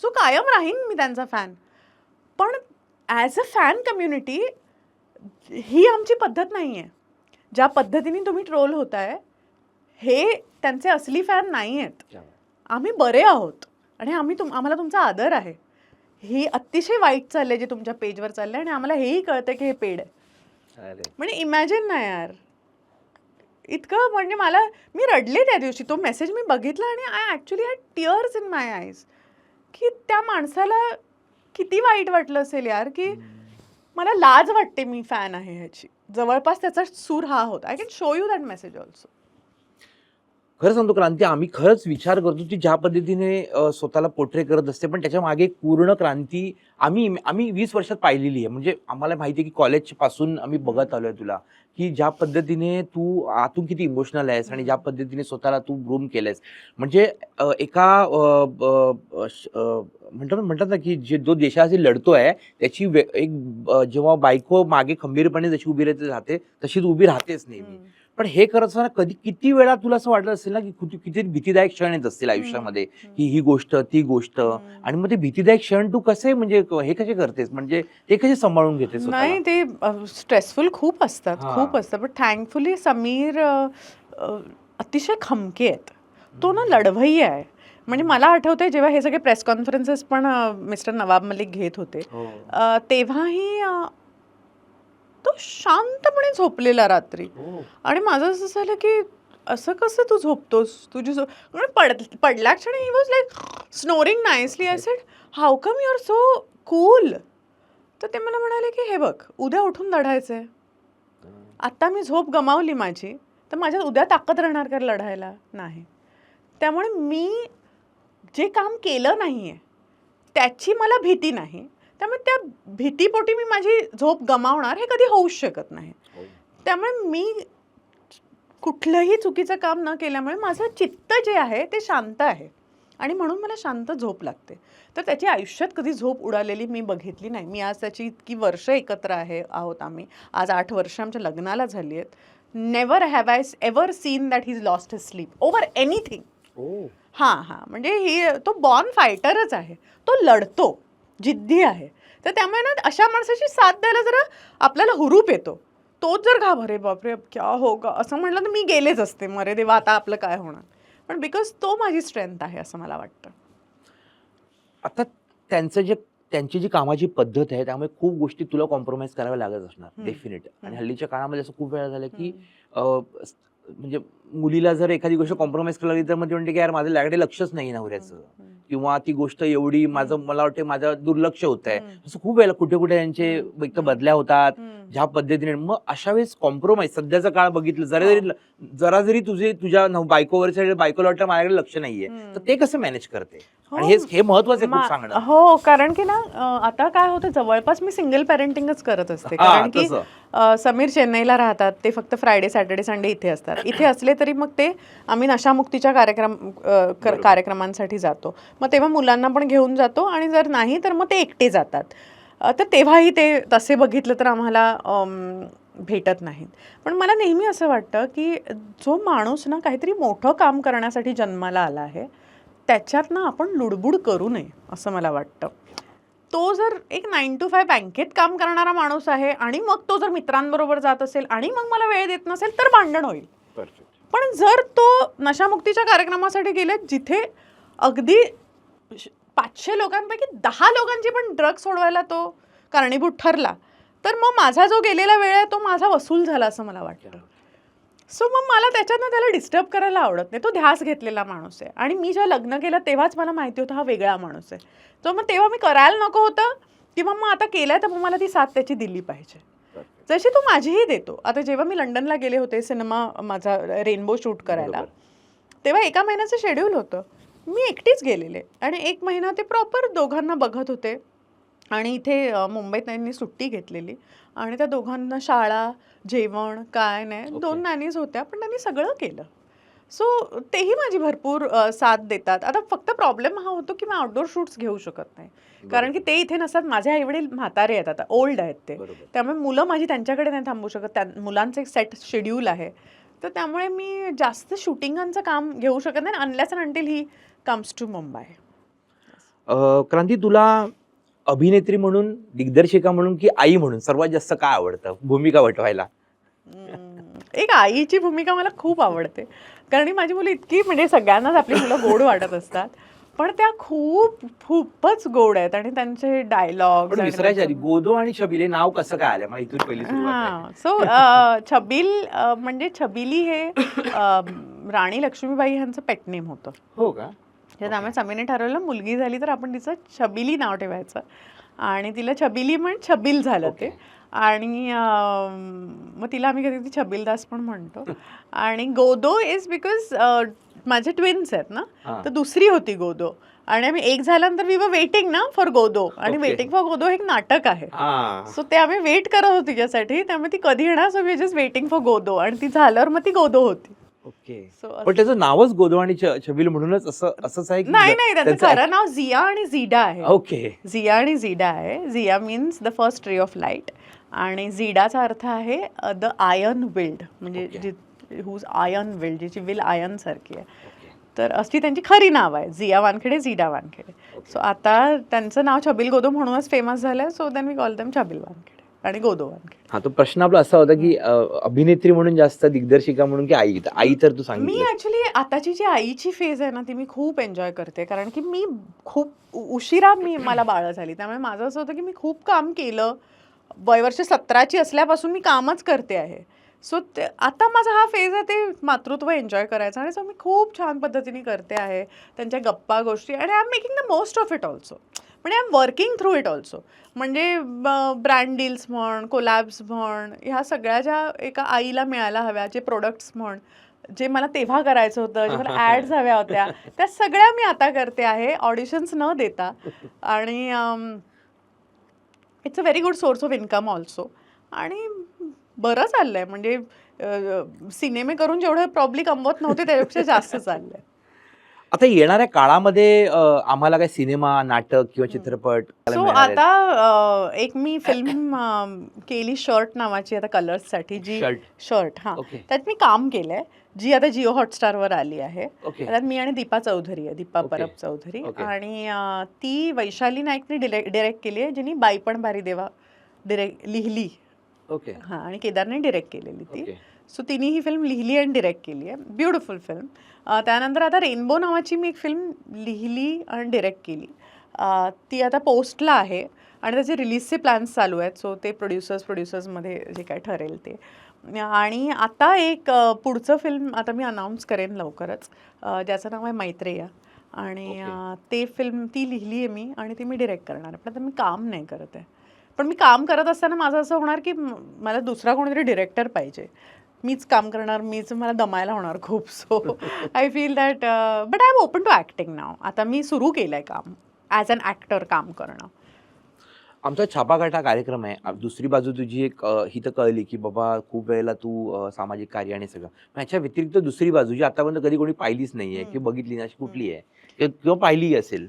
सो कायम राहीन मी त्यांचा फॅन. पण ॲज अ फॅन कम्युनिटी ही आमची पद्धत नाही आहे. ज्या पद्धतीने तुम्ही ट्रोल होताय हे त्यांचे असली फॅन नाही आहेत. आम्ही बरे आहोत आणि आम्हाला तुमचा आदर आहे. हे अतिशय वाईट चाललंय जे तुमच्या पेजवर चाललंय आणि आम्हाला हेही कळतंय की हे पेड आहे. म्हणजे इमॅजिन ना यार, इतकं म्हणजे मी रडले त्या दिवशी. तो मेसेज मी बघितला आणि I actually had tears in my eyes की त्या माणसाला किती वाईट वाटलं असेल यार. की मला लाज वाटते मी फॅन आहे ह्याची. जवळपास त्याचा सूर हा होता. I can show you that message also. खरं सांगतो क्रांती, आम्ही खरंच विचार करतो की ज्या पद्धतीने स्वतःला पोर्ट्रे करत असते, पण त्याच्या मागे एक पूर्ण क्रांती आम्ही 20 वर्षात पाहिलेली आहे. म्हणजे आम्हाला माहिती आहे की कॉलेज पासून आम्ही बघत आलोय तुला, की ज्या पद्धतीने तू आतून किती इमोशनल आहेस आणि ज्या पद्धतीने स्वतःला तू ग्रूम केलंयस. म्हणजे एका म्हणतात ना की जो देशाशी लढतोय त्याची जेव्हा बायको मागे खंबीरपणे जशी उभी राहते तशीच उभी राहतेच नेहमी. पण हे करत असताना किती वेळा तुला असं वाटलं असेल ना की किती भीतीदायक क्षण येत असतील आयुष्यामध्ये, की ही गोष्ट ती गोष्ट, आणि मग ते भीतीदायक क्षण तू कसे म्हणजे हे कसे करतेस, म्हणजे ते कसे सांभाळून घेतेस? नाही, ते स्ट्रेसफुल खूप असतात, खूप असतात. पण थँकफुली समीर अतिशय खमके आहेत. तो ना लढवई आहे. म्हणजे मला आठवतंय जेव्हा हे सगळे प्रेस कॉन्फरन्सेस पण मिस्टर नवाब मलिक घेत होते तेव्हाही तो शांतपणे झोपलेला रात्री. आणि माझं असं झालं की असं कसं तू झोपतोस? तुझी पडल्या क्षणी he was like snoring nicely. I said how come you are so cool? तर ते मला म्हणाले की हे बघ, उद्या उठून लढायचंय. आता मी झोप गमावली माझी, तर माझ्यात उद्या ताकद राहणार का लढायला? नाही. त्यामुळे मी जे काम केलं नाहीये त्याची मला भीती नाही. त्यामुळे त्या भीतीपोटी मी माझी झोप गमावणार हे कधी होऊच शकत नाही. त्यामुळे मी कुठलंही चुकीचं काम न केल्यामुळे माझं चित्त जे आहे ते शांत आहे आणि म्हणून मला शांत झोप लागते. तर त्याची आयुष्यात कधी झोप उडालेली मी बघितली नाही. मी आज त्याची इतकी वर्ष एकत्र आहोत आम्ही. आज 8 वर्ष आमच्या लग्नाला झाली आहेत. Never have I ever scene that he is lost his sleep over anything. हां, म्हणजे तो बॉर्न फायटरच आहे. तो लढतो, जिद्दी आहे. तर त्यामुळे ना अशा माणसाची साथ द्यायला जरा आपल्याला हुरूप येतो. तोच जर घाबरे बापरे अब क्या होगा असं म्हटलं तर मी गेलेच असते, मरे देवा आता आपलं काय होणार. पण बिकॉज तो माझी स्ट्रेंथ आहे असं मला वाटतं. आता त्यांची जी कामाची पद्धत आहे त्यामुळे खूप गोष्टी तुला कॉम्प्रोमाइज कराव्या लागत असणार डेफिनेट. आणि हल्लीच्या काळामध्ये असं खूप वेळा झालं की म्हणजे मुलीला जर एखादी गोष्ट कॉम्प्रोमाइज करावी लागली तर मग ती म्हणते की यार माझं त्याकडे लक्षच नाही नवऱ्याचं, किंवा ती गोष्ट एवढी मला वाटतं माझं दुर्लक्ष होत आहे. असं खूप वेळेला कुठे कुठे त्यांचे एक तर बदल्या होतात ज्या पद्धतीने. मग अशा वेळेस कॉम्प्रोमाइज सध्याचा काळ बघितलं जरा जरी तुझ्या बायकोवरच्या बायकोला वाटतं माझ्याकडे लक्ष नाहीये तर ते कसं मॅनेज करते. आणि हे महत्वाचं खूप सांगणं. हो, कारण की ना आता काय होतं जवळपास मी सिंगल पॅरेंटिंगच करत असते. कारण की समीर चेन्नईला राहतात, ते फक्त फ्रायडे सॅटर्डे संडे इथे असतात. इथे असले तरी मग ते आम्ही नशामुक्तीच्या कार्यक्रमांसाठी जातो. मग तेव्हा मुलांना पण घेऊन जातो आणि जर नाही तर मग ते एकटे जातात. तर तेव्हाही ते तसे बघितलं तर आम्हाला भेटत नाहीत. पण मला नेहमी असं वाटतं की जो माणूस ना काहीतरी मोठं काम करण्यासाठी जन्माला आला आहे त्याच्यात ना आपण लुडबुड करू नये असं मला वाटतं. तो जर एक 9 to 5 बँकेत काम करणारा माणूस आहे आणि मग तो जर मित्रांबरोबर जात असेल आणि मग मला वेळ देत नसेल तर भांडण होईल. पण जर तो नशामुक्तीच्या कार्यक्रमासाठी गेले जिथे अगदी 500 लोकांपैकी 10 लोकांची पण ड्रग सोडवायला तो कारणीभूत ठरला तर मग माझा जो गेलेला वेळ आहे तो माझा वसूल झाला असं मला वाटतं. सो मग मला त्याच्यातनं त्याला डिस्टर्ब करायला आवडत नाही. तो ध्यास घेतलेला माणूस आहे आणि मी जेव्हा लग्न केलं तेव्हाच मला माहिती होतं हा वेगळा माणूस आहे. तर मग तेव्हा मी करायला नको होतं किंवा मग आता केलंय तर मग मला ती साथ त्याची दिली पाहिजे जशी तो माझीही देतो. आता जेव्हा मी लंडनला गेले होते सिनेमा माझा रेनबो शूट करायला तेव्हा 1 महिन्याचं शेड्यूल होतं. मी एकटीच गेलेले आणि 1 महिना ते प्रॉपर दोघांना बघत होते. आणि इथे मुंबईत त्यांनी सुट्टी घेतलेली आणि त्या दोघांना शाळा जेवण काय नाही 2 नॅनीज होत्या पण त्यांनी सगळं केलं. सो तेही माझी भरपूर साथ देतात. आता फक्त प्रॉब्लेम हा होतो की मी आउटडोर शूट्स घेऊ शकत नाही कारण की ते इथे नसतात. माझे आईवडील म्हातारे आहेत, आता ओल्ड आहेत ते, त्यामुळे मुलं माझी त्यांच्याकडे नाही थांबू शकत. मुलांचं एक सेट शेड्यूल आहे. तर त्यामुळे मी जास्त शूटिंगांचं काम घेऊ शकत नाही unless and until he comes to Mumbai. Kranti, तुला अभिनेत्री म्हणून, दिग्दर्शिका म्हणून की आई म्हणून सर्वात जास्त काय आवडतं भूमिका वठवायला? एक आईची भूमिका मला खूप आवडते कारण माझी मुलं इतकी म्हणजे सगळ्यांनाच आपली मुलं गोड वाटत असतात पण त्या खूपच गोड आहेत आणि त्यांचे डायलॉग. विसरायच्या आधी गोदो आणि छबिल हे नाव कसं काय आलं मला इथून पहिली सुरुवात आहे. सो छबिल म्हणजे छबिली हे राणी लक्ष्मीबाई यांचं पेटनेम होतं. हो का? त्यामुळे समीरने ठरवलं मुलगी झाली तर आपण तिचं छबिली नाव ठेवायचं आणि तिला छबिली म्हण छबिल झालं ते. आणि मग तिला आम्ही कधी छबिलदास पण म्हणतो. आणि गोदो इज बिकॉज माझे ट्विन्स आहेत ना तर दुसरी होती गोदो आणि आम्ही एक झाल्यानंतर वी वर वेटिंग ना फॉर गोदो आणि वेटिंग फॉर गोदो हे एक नाटक आहे. सो ते आम्ही वेट करत होतो तिच्यासाठी त्यामुळे ती कधी येणार so we just waiting for Godot आणि ती झाल्यावर मग ती गोदो होती. ओके. पण त्याचं नावच गोदो आणि छबिल म्हणूनच असंच आहे? नाही, त्याचं खरं नाव झिया आणि झीडा आहे. ओके. झिया आणि झीडा आहे. Zia means the first ray of light आणि झीडाचा अर्थ आहे द आयर्न विल्ड म्हणजे हुज आयर्न विल्ड जिची विल आयर्न सारखी आहे. तर अशी त्यांची खरी नाव आहे झिया वानखेडे झीडा वानखेडे. सो आता त्यांचं नाव छबिल गोदो म्हणूनच फेमस झालंय. So then we call them Chhabil Wankhede आणि गोदो वानखेडे. हा, तो प्रश्न आपला असा होता की अभिनेत्री म्हणून जास्त, दिग्दर्शिका म्हणून की आई? आई तर तू सांगितलं. मी ऍक्च्युली आताची जी आईची फेज आहे ना ती मी खूप एन्जॉय करते कारण की मी खूप उशिरा मला बाळ झाली त्यामुळे माझं असं होतं की मी खूप काम केलं. वयवर्ष 17ची असल्यापासून मी कामच करते आहे. सो आता माझा हा फेज आहे ते मातृत्व एन्जॉय करायचं आणि सो मी खूप छान पद्धतीने करते आहे. त्यांच्या गप्पा गोष्टी आणि I am making the most of it also. म्हणजे I am working through it also. म्हणजे ब्रँड डील्स म्हण, कोलॅब्स म्हण, ह्या सगळ्या ज्या एका आईला मिळायला हव्या, जे प्रोडक्ट्स म्हण, जे मला तेव्हा करायचं होतं, जे मला ॲड्स हव्या होत्या त्या सगळ्या मी आता करते आहे ऑडिशन्स न देता. आणि it's a very good source of income also. आणि बरं चाललंय. म्हणजे सिनेमे करून जेवढे प्रॉब्ली कमवत नव्हते त्याच्यापेक्षा जास्त चाललंय. आता येणाऱ्या काळामध्ये आम्हाला काय सिनेमा, नाटक किंवा चित्रपट सो मिळणार आहेत? आता एक मी फिल्म केली शर्ट नावाची आता कलर्ससाठी, जी शर्ट. शर्ट हां, ओके. त्यात मी काम केलंय, जी आता जिओ हॉटस्टारवर आली आहे. ओके. त्यात मी आणि दीपा चौधरी आहे, दीपा ओके. परब चौधरी. ओके. आणि ती वैशाली नाईकने डिरेक्ट केली आहे, जिनी बाई पण भारी देवा लिहिली. ओके. हां, आणि केदारने डिरेक्ट केलेली ती. ओके. सो तिने ही फिल्म लिहिली आणि डिरेक्ट केली आहे. Beautiful film. त्यानंतर आता रेनबो नावाची मी एक फिल्म लिहिली आणि डिरेक्ट केली. ती आता पोस्टला आहे आणि त्याचे रिलीजचे प्लॅन्स चालू आहेत. सो ते प्रोड्युसर्समध्ये जे काय ठरेल ते. आणि आता एक पुढचं फिल्म आता मी अनाऊन्स करेन लवकरच, ज्याचं नाव आहे मैत्रेया. आणि ते फिल्म ती लिहिली आहे मी आणि ती मी डिरेक्ट करणार आहे. पण आता मी काम नाही करत आहे. पण मी काम करत असताना माझं असं होणार की मला दुसरा कोणीतरी डिरेक्टर पाहिजे. मीच काम करणार, मला दमायला होणार खूप. So I feel that but I am open to acting now. आता मी सुरू केलं आहे काम, ॲज अन ॲक्टर काम करणं. आमचा छापाघाट हा कार्यक्रम आहे. दुसरी बाजू तुझी एक ही तर कळली की बाबा खूप वेळेला तू सामाजिक कार्य आणि सगळं. पण ह्याच्या व्यतिरिक्त दुसरी बाजू जी आतापर्यंत कधी कोणी पाहिलीच नाहीये किंवा बघितली नाही, अशी कुठली आहे किंवा पाहिली असेल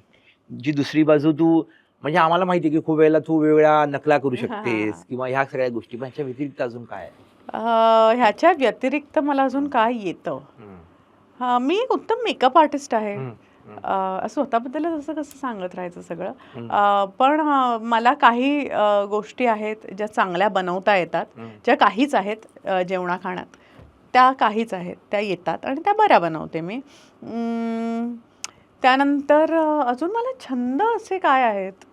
जी दुसरी बाजू तू, म्हणजे आम्हाला माहिती आहे की खूप वेळेला तू वेगवेगळ्या नकला करू शकतेस किंवा ह्या सगळ्या गोष्टी, पण ह्याच्या व्यतिरिक्त अजून काय आहे? ह्याच्या व्यतिरिक्त मला अजून काय येतं? मी एक उत्तम मेकअप आर्टिस्ट आहे. स्वतःबद्दल असं कसं सांगत राहायचं सगळं. पण मला काही गोष्टी आहेत ज्या चांगल्या बनवता येतात, ज्या काहीच आहेत जेवणाखाण्यात, त्या काहीच आहेत, त्या येतात आणि त्या बऱ्या बनवते मी. त्यानंतर अजून मला छंद असे काय आहेत?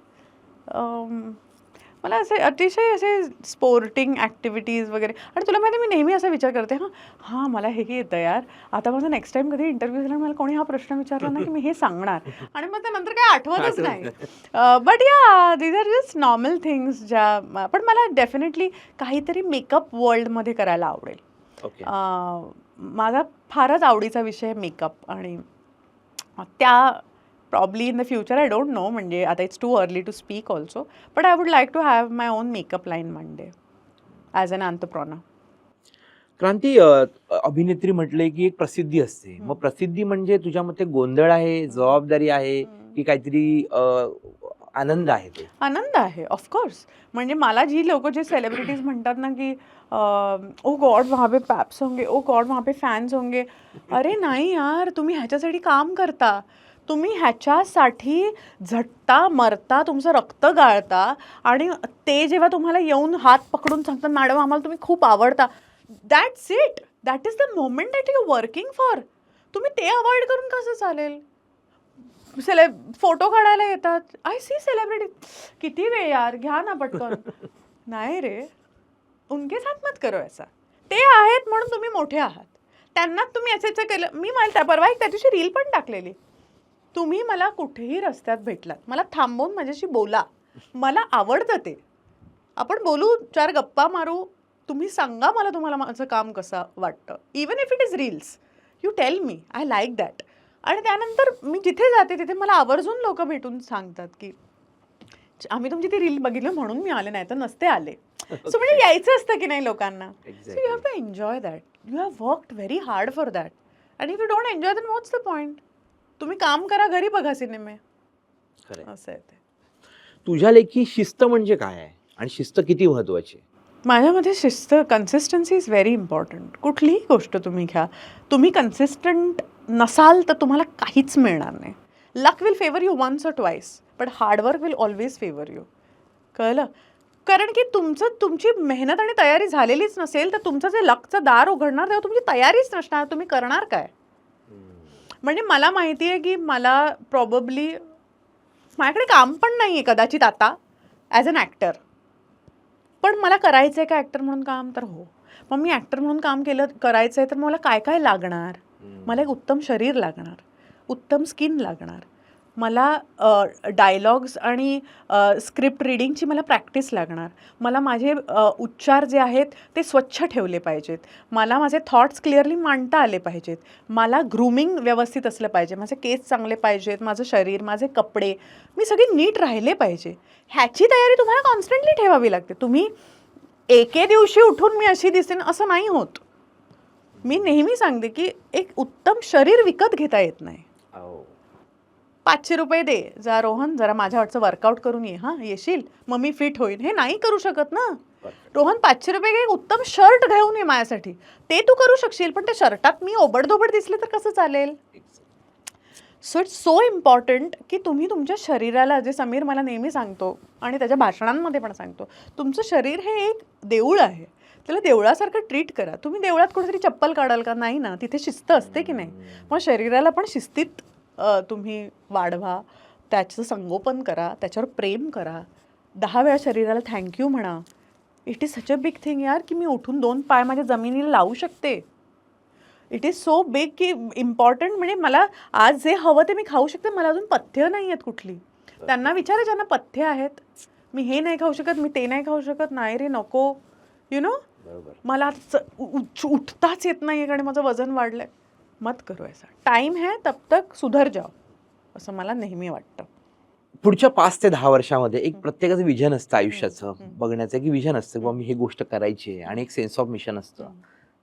मला असे अतिशय असे स्पोर्टिंग ॲक्टिव्हिटीज वगैरे. आणि तुला माहिती आहे, मी नेहमी असा विचार करते, हां मला हे येतं यार. आता माझं नेक्स्ट टाइम कधी इंटरव्ह्यू झाला मला कोणी हा प्रश्न विचारला ना की मी हे सांगणार, आणि मग त्यानंतर काही आठवतच नाही. बट या these are just normal things ज्या. पण मला डेफिनेटली काहीतरी मेकअप वर्ल्डमध्ये करायला आवडेल. माझा फारच आवडीचा विषय आहे मेकअप. आणि त्या probably in the future, I don't know, म्हणजे आता it's too early to speak also, but I would like to have my own makeup line one day as an entrepreneur. Kranti, अभिनेत्री म्हटले की एक प्रसिद्धी असते. मग प्रसिद्धी म्हणजे तुझ्या मते गोंधळ आहे, जबाबदारी आहे की काहीतरी आनंद आहे? ते आनंद आहे ऑफकोर्स. म्हणजे मला जी लोक जे सेलिब्रिटीज म्हणतात ना की ओ गॉड वहाँ पे पैप्स होंगे, ओ गॉड वहाँ पे फॅन्स होंगे. अरे नाही यार, तुम्ही ह्याच्यासाठी काम करता, तुम्ही ह्याच्यासाठी झटता, मरता, तुमचं रक्त गाळता, आणि ते जेव्हा तुम्हाला येऊन हात पकडून सांगतात मॅडम आम्हाला तुम्ही खूप आवडता, that's it. That is the moment that you working for. तुम्ही ते अवॉइड करून कसं चालेल? फोटो काढायला येतात, आय सी सेलिब्रिटी, किती वेळ यार, घ्या ना पटकन. नाही रे, उनके साथ मत करो ऐसा. ते आहेत म्हणून तुम्ही मोठे आहात, त्यांना तुम्ही असं केलं. मी मला परवा एक त्या दिवशी रील पण टाकलेली. तुम्ही मला कुठेही रस्त्यात भेटलात, मला थांबवून माझ्याशी बोला, मला आवडतं ते. आपण बोलू, 4 गप्पा मारू, तुम्ही सांगा मला तुम्हाला माझं काम कसं वाटतं. Even if it is reels, you tell me, I like that. आणि त्यानंतर मी जिथे जाते तिथे मला आवर्जून लोक भेटून सांगतात की आम्ही तुमची ती रील बघितली म्हणून मी आले, नाही तर नसते आले. सो म्हणजे यायचं असतं की नाही लोकांना. So you have to enjoy that. You have worked very hard for that. And if you don't enjoy then what's the point? तुम्ही काम करा, घरी बघा सिनेमे. असं आहे ते. तुझ्या लेखी शिस्त म्हणजे काय आहे आणि शिस्त किती महत्वाची? माझ्यामध्ये शिस्त, कन्सिस्टन्सी इज व्हेरी इम्पॉर्टंट. कुठलीही गोष्ट तुम्ही घ्या, तुम्ही कन्सिस्टंट नसाल तर तुम्हाला काहीच मिळणार नाही. लक विल फेवर यू वन्स और twice, but hard work will always favour you. कळलं? कारण की तुमची मेहनत आणि तयारी झालेलीच नसेल तर तुमचं जे लकचं दार उघडणार तेव्हा तुमची तयारीच नसणार, तुम्ही करणार काय? म्हणजे मला माहिती आहे की मला प्रॉबब्ली माझ्याकडे काम पण नाही आहे कदाचित आता ॲज अन ॲक्टर, पण मला करायचं आहे का ॲक्टर म्हणून काम? तर हो. मग मी ॲक्टर म्हणून काम करायचं आहे तर मला काय काय लागणार? मला एक उत्तम शरीर लागणार, उत्तम स्किन लागणार, मला डायलॉग्स आणि स्क्रिप्ट रिडिंगची मला प्रॅक्टिस लागणार, मला माझे उच्चार जे आहेत ते स्वच्छ ठेवले पाहिजेत, मला माझे थॉट्स क्लिअरली मांडता आले पाहिजेत, मला ग्रूमिंग व्यवस्थित असलं पाहिजे, माझे केस चांगले पाहिजेत, माझं शरीर, माझे कपडे, मी सगळी नीट राहिले पाहिजे. ह्याची तयारी तुम्हाला कॉन्स्टंटली ठेवावी लागते. तुम्ही एके दिवशी उठून मी अशी दिसेन असं नाही होत. मी नेहमी सांगते की एक उत्तम शरीर विकत घेता येत नाही. 500 रुपये दे, जा रोहन जरा माझ्यावरचं वर्कआउट करून ये, हां येशील मग मी फिट होईन, हे नाही करू शकत ना. रोहन 500 रुपये एक उत्तम शर्ट घेऊन ये माझ्यासाठी, ते तू करू शकशील, पण त्या शर्टात मी ओबडधोबड दिसले तर कसं चालेल. सो इट्स सो इम्पॉर्टंट की तुम्ही तुमच्या शरीराला, जे समीर मला नेहमी सांगतो आणि त्याच्या भाषणांमध्ये पण सांगतो, तुमचं शरीर हे एक देऊळ आहे, त्याला देवळासारखं ट्रीट करा. तुम्ही देवळात कुठेतरी चप्पल काढाल का? नाही ना, तिथे शिस्त असते की नाही. मग शरीराला पण शिस्तीत तुम्ही वाढवा, त्याचं संगोपन करा, त्याच्यावर प्रेम करा, 10 वेळा शरीराला थँक्यू म्हणा. It is such a big thing यार, की मी उठून 2 पाय माझ्या जमिनीला लावू शकते. इट इज सो बिग की इम्पॉर्टंट. म्हणजे मला आज जे हवं ते मी खाऊ शकते. मला अजून पथ्य नाही आहेत कुठली. त्यांना विचारा ज्यांना पथ्य आहेत, मी हे नाही खाऊ शकत, मी ते नाही खाऊ शकत, नाही रे नको, यु नो मला उठताच येत नाही कारण माझं वजन वाढलंय. मत करो ऐसा, टाइम है तब तक सुधर जाओ, असं मला नेहमी वाटतं. पुढच्या 5 ते 10 वर्षामध्ये एक प्रत्येकाचं विजन असतं आयुष्याचं बघण्याचं, की विजन असतं किंवा मी ही गोष्ट करायची आहे आणि एक सेन्स ऑफ मिशन असतं.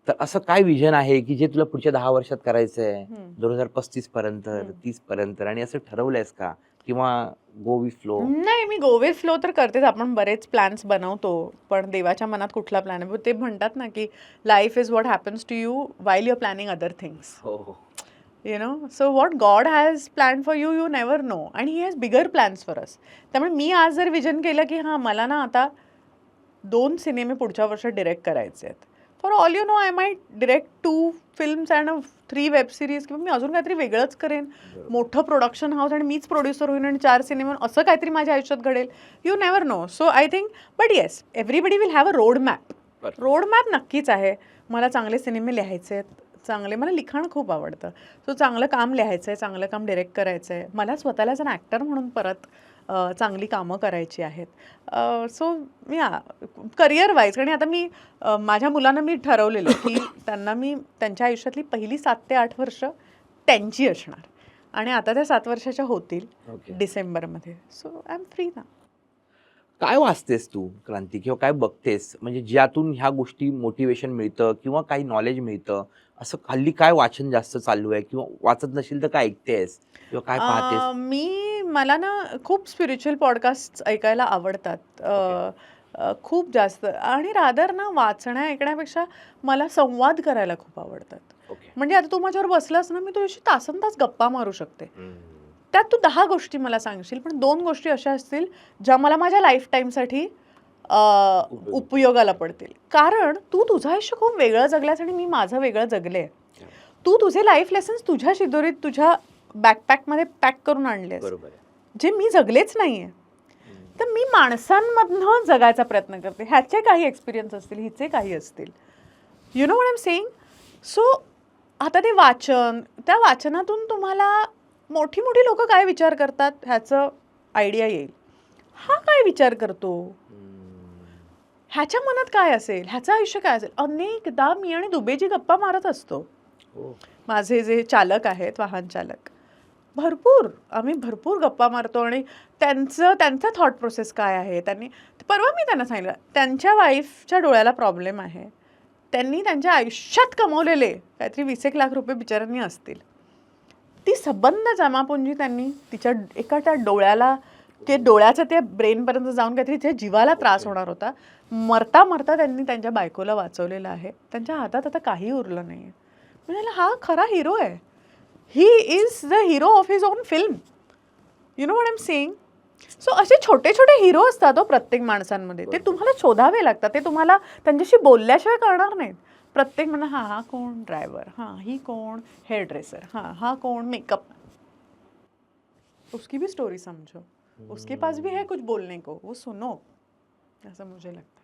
तर असं काय विजन आहे की जे तुला पुढच्या 10 वर्षात करायचं आहे, 2035 पर्यंत, 30 पर्यंत, आणि असं ठरवलंयस का, किंवा गो विथ फ्लो? नाही, मी गो विथ फ्लो तर करतेच. आपण बरेच प्लॅन्स बनवतो, पण देवाच्या मनात कुठला प्लॅन आहे. ते म्हणतात ना की life is what happens to you while you are planning other things. You know, so what God has plan for you, you never know, आणि he has bigger plans for us. त्यामुळे मी आज जर विजन केलं की हां मला ना आता 2 सिनेमे पुढच्या वर्षात डिरेक्ट करायचे आहेत, for all you know I might direct 2 films and 3 web series, किंवा मी अजून काहीतरी वेगळंच करेन, मोठं प्रोडक्शन हाऊस आणि मीच प्रोड्युसर होईन आणि 4 सिनेमे, असं काहीतरी माझ्या आयुष्यात घडेल. You never no. So I think, but yes, everybody will have a road map. Road map नक्कीच आहे. मला चांगले सिनेमे लिहायचे आहेत, चांगले, मला लिखाण खूप आवडतं, सो चांगलं काम लिहायचं आहे, चांगलं काम डिरेक्ट करायचं आहे. मला स्वतःला ॲज अन ॲक्टर म्हणून परत चांगली कामं करायची आहेत. सो या करिअर वाईज, आणि आता मी माझ्या मुलांना मी ठरवलेलं की त्यांना मी त्यांच्या आयुष्यातली पहिली 7 ते 8 वर्ष त्यांची असणार, आणि आता त्या 7 वर्षाच्या होतील डिसेंबरमध्ये. सो आय एम फ्री ना. काय वाचतेस तू क्रांती, किंवा काय बघतेस, म्हणजे ज्यातून ह्या गोष्टी मोटिवेशन मिळतं किंवा काही नॉलेज मिळतं? असं हल्ली काय वाचन जास्त चालू आहे, किंवा वाचत नसेल तर काय ऐकतेस किंवा काय पाहतेस? मला ना खूप स्पिरिच्युअल पॉडकास्ट ऐकायला आवडतात, खूप जास्त. आणि रादर ना वाचण्या ऐकण्यापेक्षा मला संवाद करायला खूप आवडतात. म्हणजे आता तू माझ्यावर बसलास ना, मी तुझ्याशी तासनतास गप्पा मारू शकते. त्यात तू 10 गोष्टी मला सांगशील, पण 2 गोष्टी अशा असतील ज्या मला माझ्या लाईफ टाईमसाठी उपयोगाला पडतील. कारण तू तुझं आयुष्य खूप वेगळं जगल्यास आणि मी माझं वेगळं जगले. तू तुझे लाईफ लेसन्स तुझ्या शिदोरीत, तुझ्या बॅकपॅकमध्ये पॅक करून आणलेस, जे मी जगलेच नाहीये. तर मी माणसांमधनं जगायचा प्रयत्न करते. ह्याचे काही एक्सपिरियन्स असतील, हिचे काही असतील. You know what I am saying? So आता ते वाचन, त्या वाचनातून तुम्हाला मोठी मोठी लोक काय विचार करतात ह्याचं आयडिया येईल. हा काय विचार करतो, ह्याच्या मनात काय असेल, ह्याचं आयुष्य काय असेल. अनेकदा मी आणि दुबेजी गप्पा मारत असतो. माझे जे चालक आहेत, वाहन चालक, आम्ही भरपूर गप्पा मारतो, आणि त्यांचा थॉट प्रोसेस काय आहे. परवा मी त्यांना सांगितलं, त्यांच्या वाईफच्या डोळ्याला प्रॉब्लेम आहे. त्यांनी त्यांच्या आयुष्यात कमवलेले काहीतरी 20 लाख रुपये बिचारांनी असतील. ती सबंध जमापुंजी त्यांनी तिच्या एका त्या डोळ्याला, ते डोळ्याचं ते ब्रेनपर्यंत जाऊन काहीतरी त्या जीवाला त्रास होणार होता. मरता मरता त्यांनी त्यांच्या बायकोला वाचवलेलं आहे. त्यांच्या हातात आता काही उरलं नाही आहे. म्हणजे हा खरा हिरो आहे. He is the hero of his on film. You know what I am saying? So असे छोटे छोटे हिरो असतात प्रत्येक माणसांमध्ये. ते तुम्हाला शोधावे लागतात. ते तुम्हाला त्यांच्याशी बोलल्याशिवाय कळणार नाहीत. प्रत्येक म्हणा, हा कोण ड्रायव्हर, हां ही कोण हेअर ड्रेसर, हां हा कोण मेकअप, उसकी भी स्टोरी समझो, उसके पास भी है कुछ बोलने को, वो सुनो, असं मुझे लगता.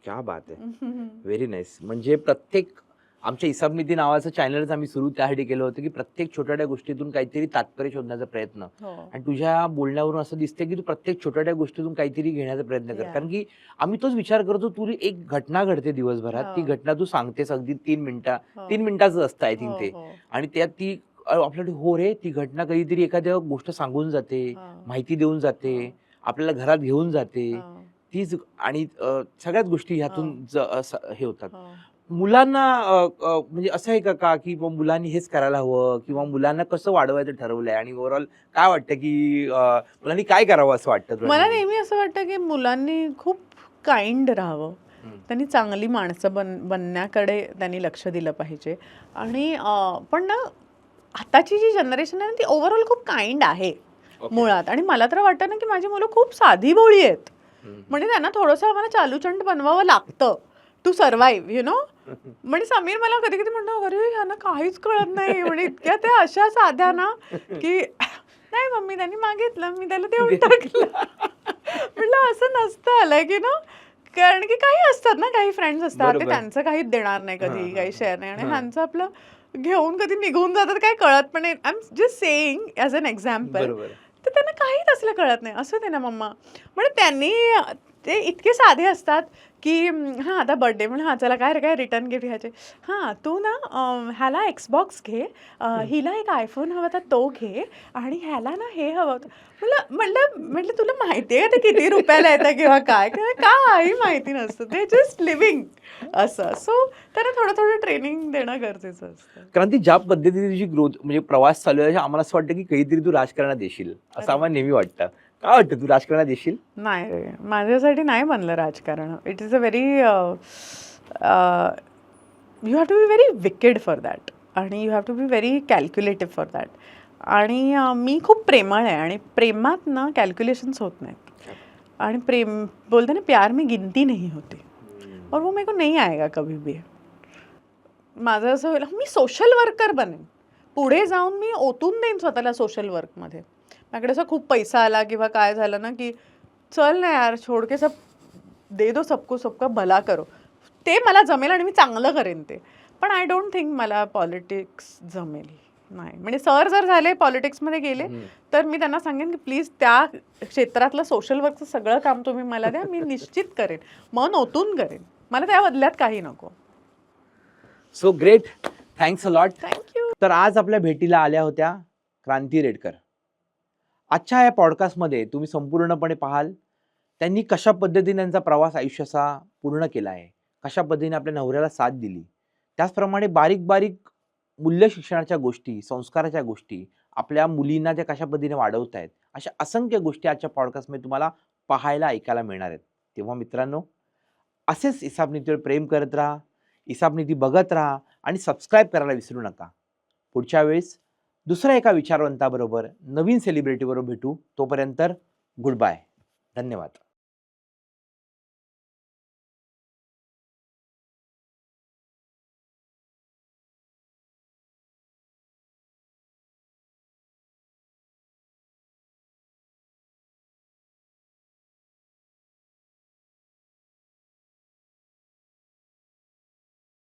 क्या बात आहे, व्हेरी नाईस. म्हणजे प्रत्येक, आमच्या हिसाब निधी नावाचं चॅनलच आम्ही सुरू त्यासाठी केलं होतं की प्रत्येक छोट्या गोष्टीतून काहीतरी तात्पर्य शोधण्याचा प्रयत्न. आणि तुझ्या बोलण्यावरून असं दिसतंय की तू प्रत्येक छोट्या गोष्टीतून काहीतरी घेण्याचा प्रयत्न कर. कारण की आम्ही तोच विचार करतो, तुला एक घटना घडते दिवसभरात, ती घटना तू सांगतेस अगदी 3 मिनिटाचं असतं आय थिंक ते. आणि त्यात ती आपल्याला हो रे, ती घटना कधीतरी एखाद्या गोष्ट सांगून जाते, माहिती देऊन जाते, आपल्याला घरात घेऊन जाते. तीच आणि सगळ्याच गोष्टी ह्यातून हे होतात. हो. मुलांना म्हणजे असं आहे का की मुलांनी हेच करायला हवं किंवा मुलांना कसं वाढवायचं ठरवलंय आणि ओव्हरऑल काय वाटतं की मुलांनी काय करावं असं वाटतं तुला मला नेहमी? नेहमी असं वाटतं की मुलांनी खूप काइंड राहावं. हम्म. त्यांनी चांगली माणसं बनण्याकडे त्यांनी लक्ष दिलं पाहिजे. आणि पण ना आताची जी जनरेशन आहे ना ती ओव्हरऑल खूप काइंड आहे Okay. मुळात. आणि मला तर वाटतं ना की माझी मुलं खूप साधी भोळी आहेत. हम्म. म्हणजे त्यांना थोडंसं आम्हाला चालूचंड बनवावं लागतं टू सर्व्हाइव्ह यु नो. म्हणजे समीर मला कधी कधी म्हणतो अरे ह्यांना काहीच कळत नाही म्हणजे इतक्या त्या अशा साध्या ना की नाही मम्मी त्यांनी मागितलं मी त्याला देऊन टाकलं. म्हटलं असं नसतं आलंय की ना. कारण की काही असतात ना काही फ्रेंड्स असतात ते बरोबर. त्यांचं काहीच देणार नाही हां, कधी हां, काही शेअर नाही आणि हां. ह्यांचं आपलं घेऊन कधी निघून जातात काही कळत पण नाही. I am just saying as an example. बरोबर. तर त्यांना काहीच असलं कळत नाही. असं ते ना मम्मा म्हणजे त्यांनी ते इतके साधे असतात की हां आता बर्थडे म्हणून हां चला काय रे काय रिटर्न गिफ्ट घ्यायचे. हां तू ना ह्याला एक्सबॉक्स घे, हिला एक आयफोन हवा तर तो घे आणि ह्याला ना हे हवं होतं. म्हटलं म्हटलं म्हटलं तुला माहिती आहे का ते किती रुपयाला येतं किंवा काय काही माहिती नसतं. ते जस्ट लिव्हिंग असं. सो त्यांना थोडं थोडं ट्रेनिंग देणं गरजेचं असतं. क्रांती, ज्या पद्धतीने तुझी ग्रोथ म्हणजे प्रवास चालू आहे आम्हाला असं वाटतं की काहीतरी तू राजकारणात येशील असं अरे. आम्हाला नेहमी वाटतं. काय वाटतं तू राजकारणात येशील? नाही रे माझ्यासाठी नाही बनलं राजकारण. It is a very you have to be very wicked for that आणि you have to be very calculative for that. आणि मी खूप प्रेमळ आहे आणि प्रेमात ना कॅल्क्युलेशन्स होत नाहीत. आणि प्रेम बोलते ना प्यार में गिनती नहीं होती और वो मेरे को नहीं आएगा कभी भी. माझं असं होईल मी सोशल वर्कर बनेन. पुढे जाऊन मी ओतून देईन स्वतःला सोशल वर्कमध्ये. माझ्याकडे असं खूप पैसा आला किंवा काय झालं ना की चल ना यार छोड़ के सब दे दो सबको सबका भला करो. ते मला जमेल आणि मी चांगलं करेन ते. पण आय डोंट थिंक मला पॉलिटिक्स जमेल. नाही म्हणजे सर जर झाले पॉलिटिक्समध्ये गेले तर मी त्यांना सांगेन की प्लीज त्या क्षेत्रातलं सोशल वर्कचं सगळं काम तुम्ही मला द्या मी निश्चित करेन मन ओतून करेन. मला त्या बदल्यात काही नको. So great, thanks a lot. Thank you. तर आज आपल्या भेटीला आल्या होत्या क्रांती रेडकर. आजच्या या पॉडकास्टमध्ये तुम्ही संपूर्णपणे पाहाल त्यांनी कशा पद्धतीने त्यांचा प्रवास आयुष्याचा पूर्ण केला आहे, कशा पद्धतीने आपल्या नवऱ्याला साथ दिली, त्याचप्रमाणे बारीक बारीक मूल्य शिक्षणाच्या गोष्टी, संस्काराच्या गोष्टी, आपल्या मुलींना त्या कशा पद्धतीने वाढवत आहेत, अशा असंख्य गोष्टी आजच्या पॉडकास्टमध्ये तुम्हाला पाहायला ऐकायला मिळणार आहेत. तेव्हा मित्रांनो, असेच इसाबनीतीवर प्रेम करत राहा, इसाबनीती बघत राहा आणि सबस्क्राईब करायला विसरू नका. पुढच्या वेळेस दुसऱ्या एका विचारवंताबरोबर नवीन सेलिब्रिटीबरोबर भेटू. तोपर्यंत गुड बाय. धन्यवाद.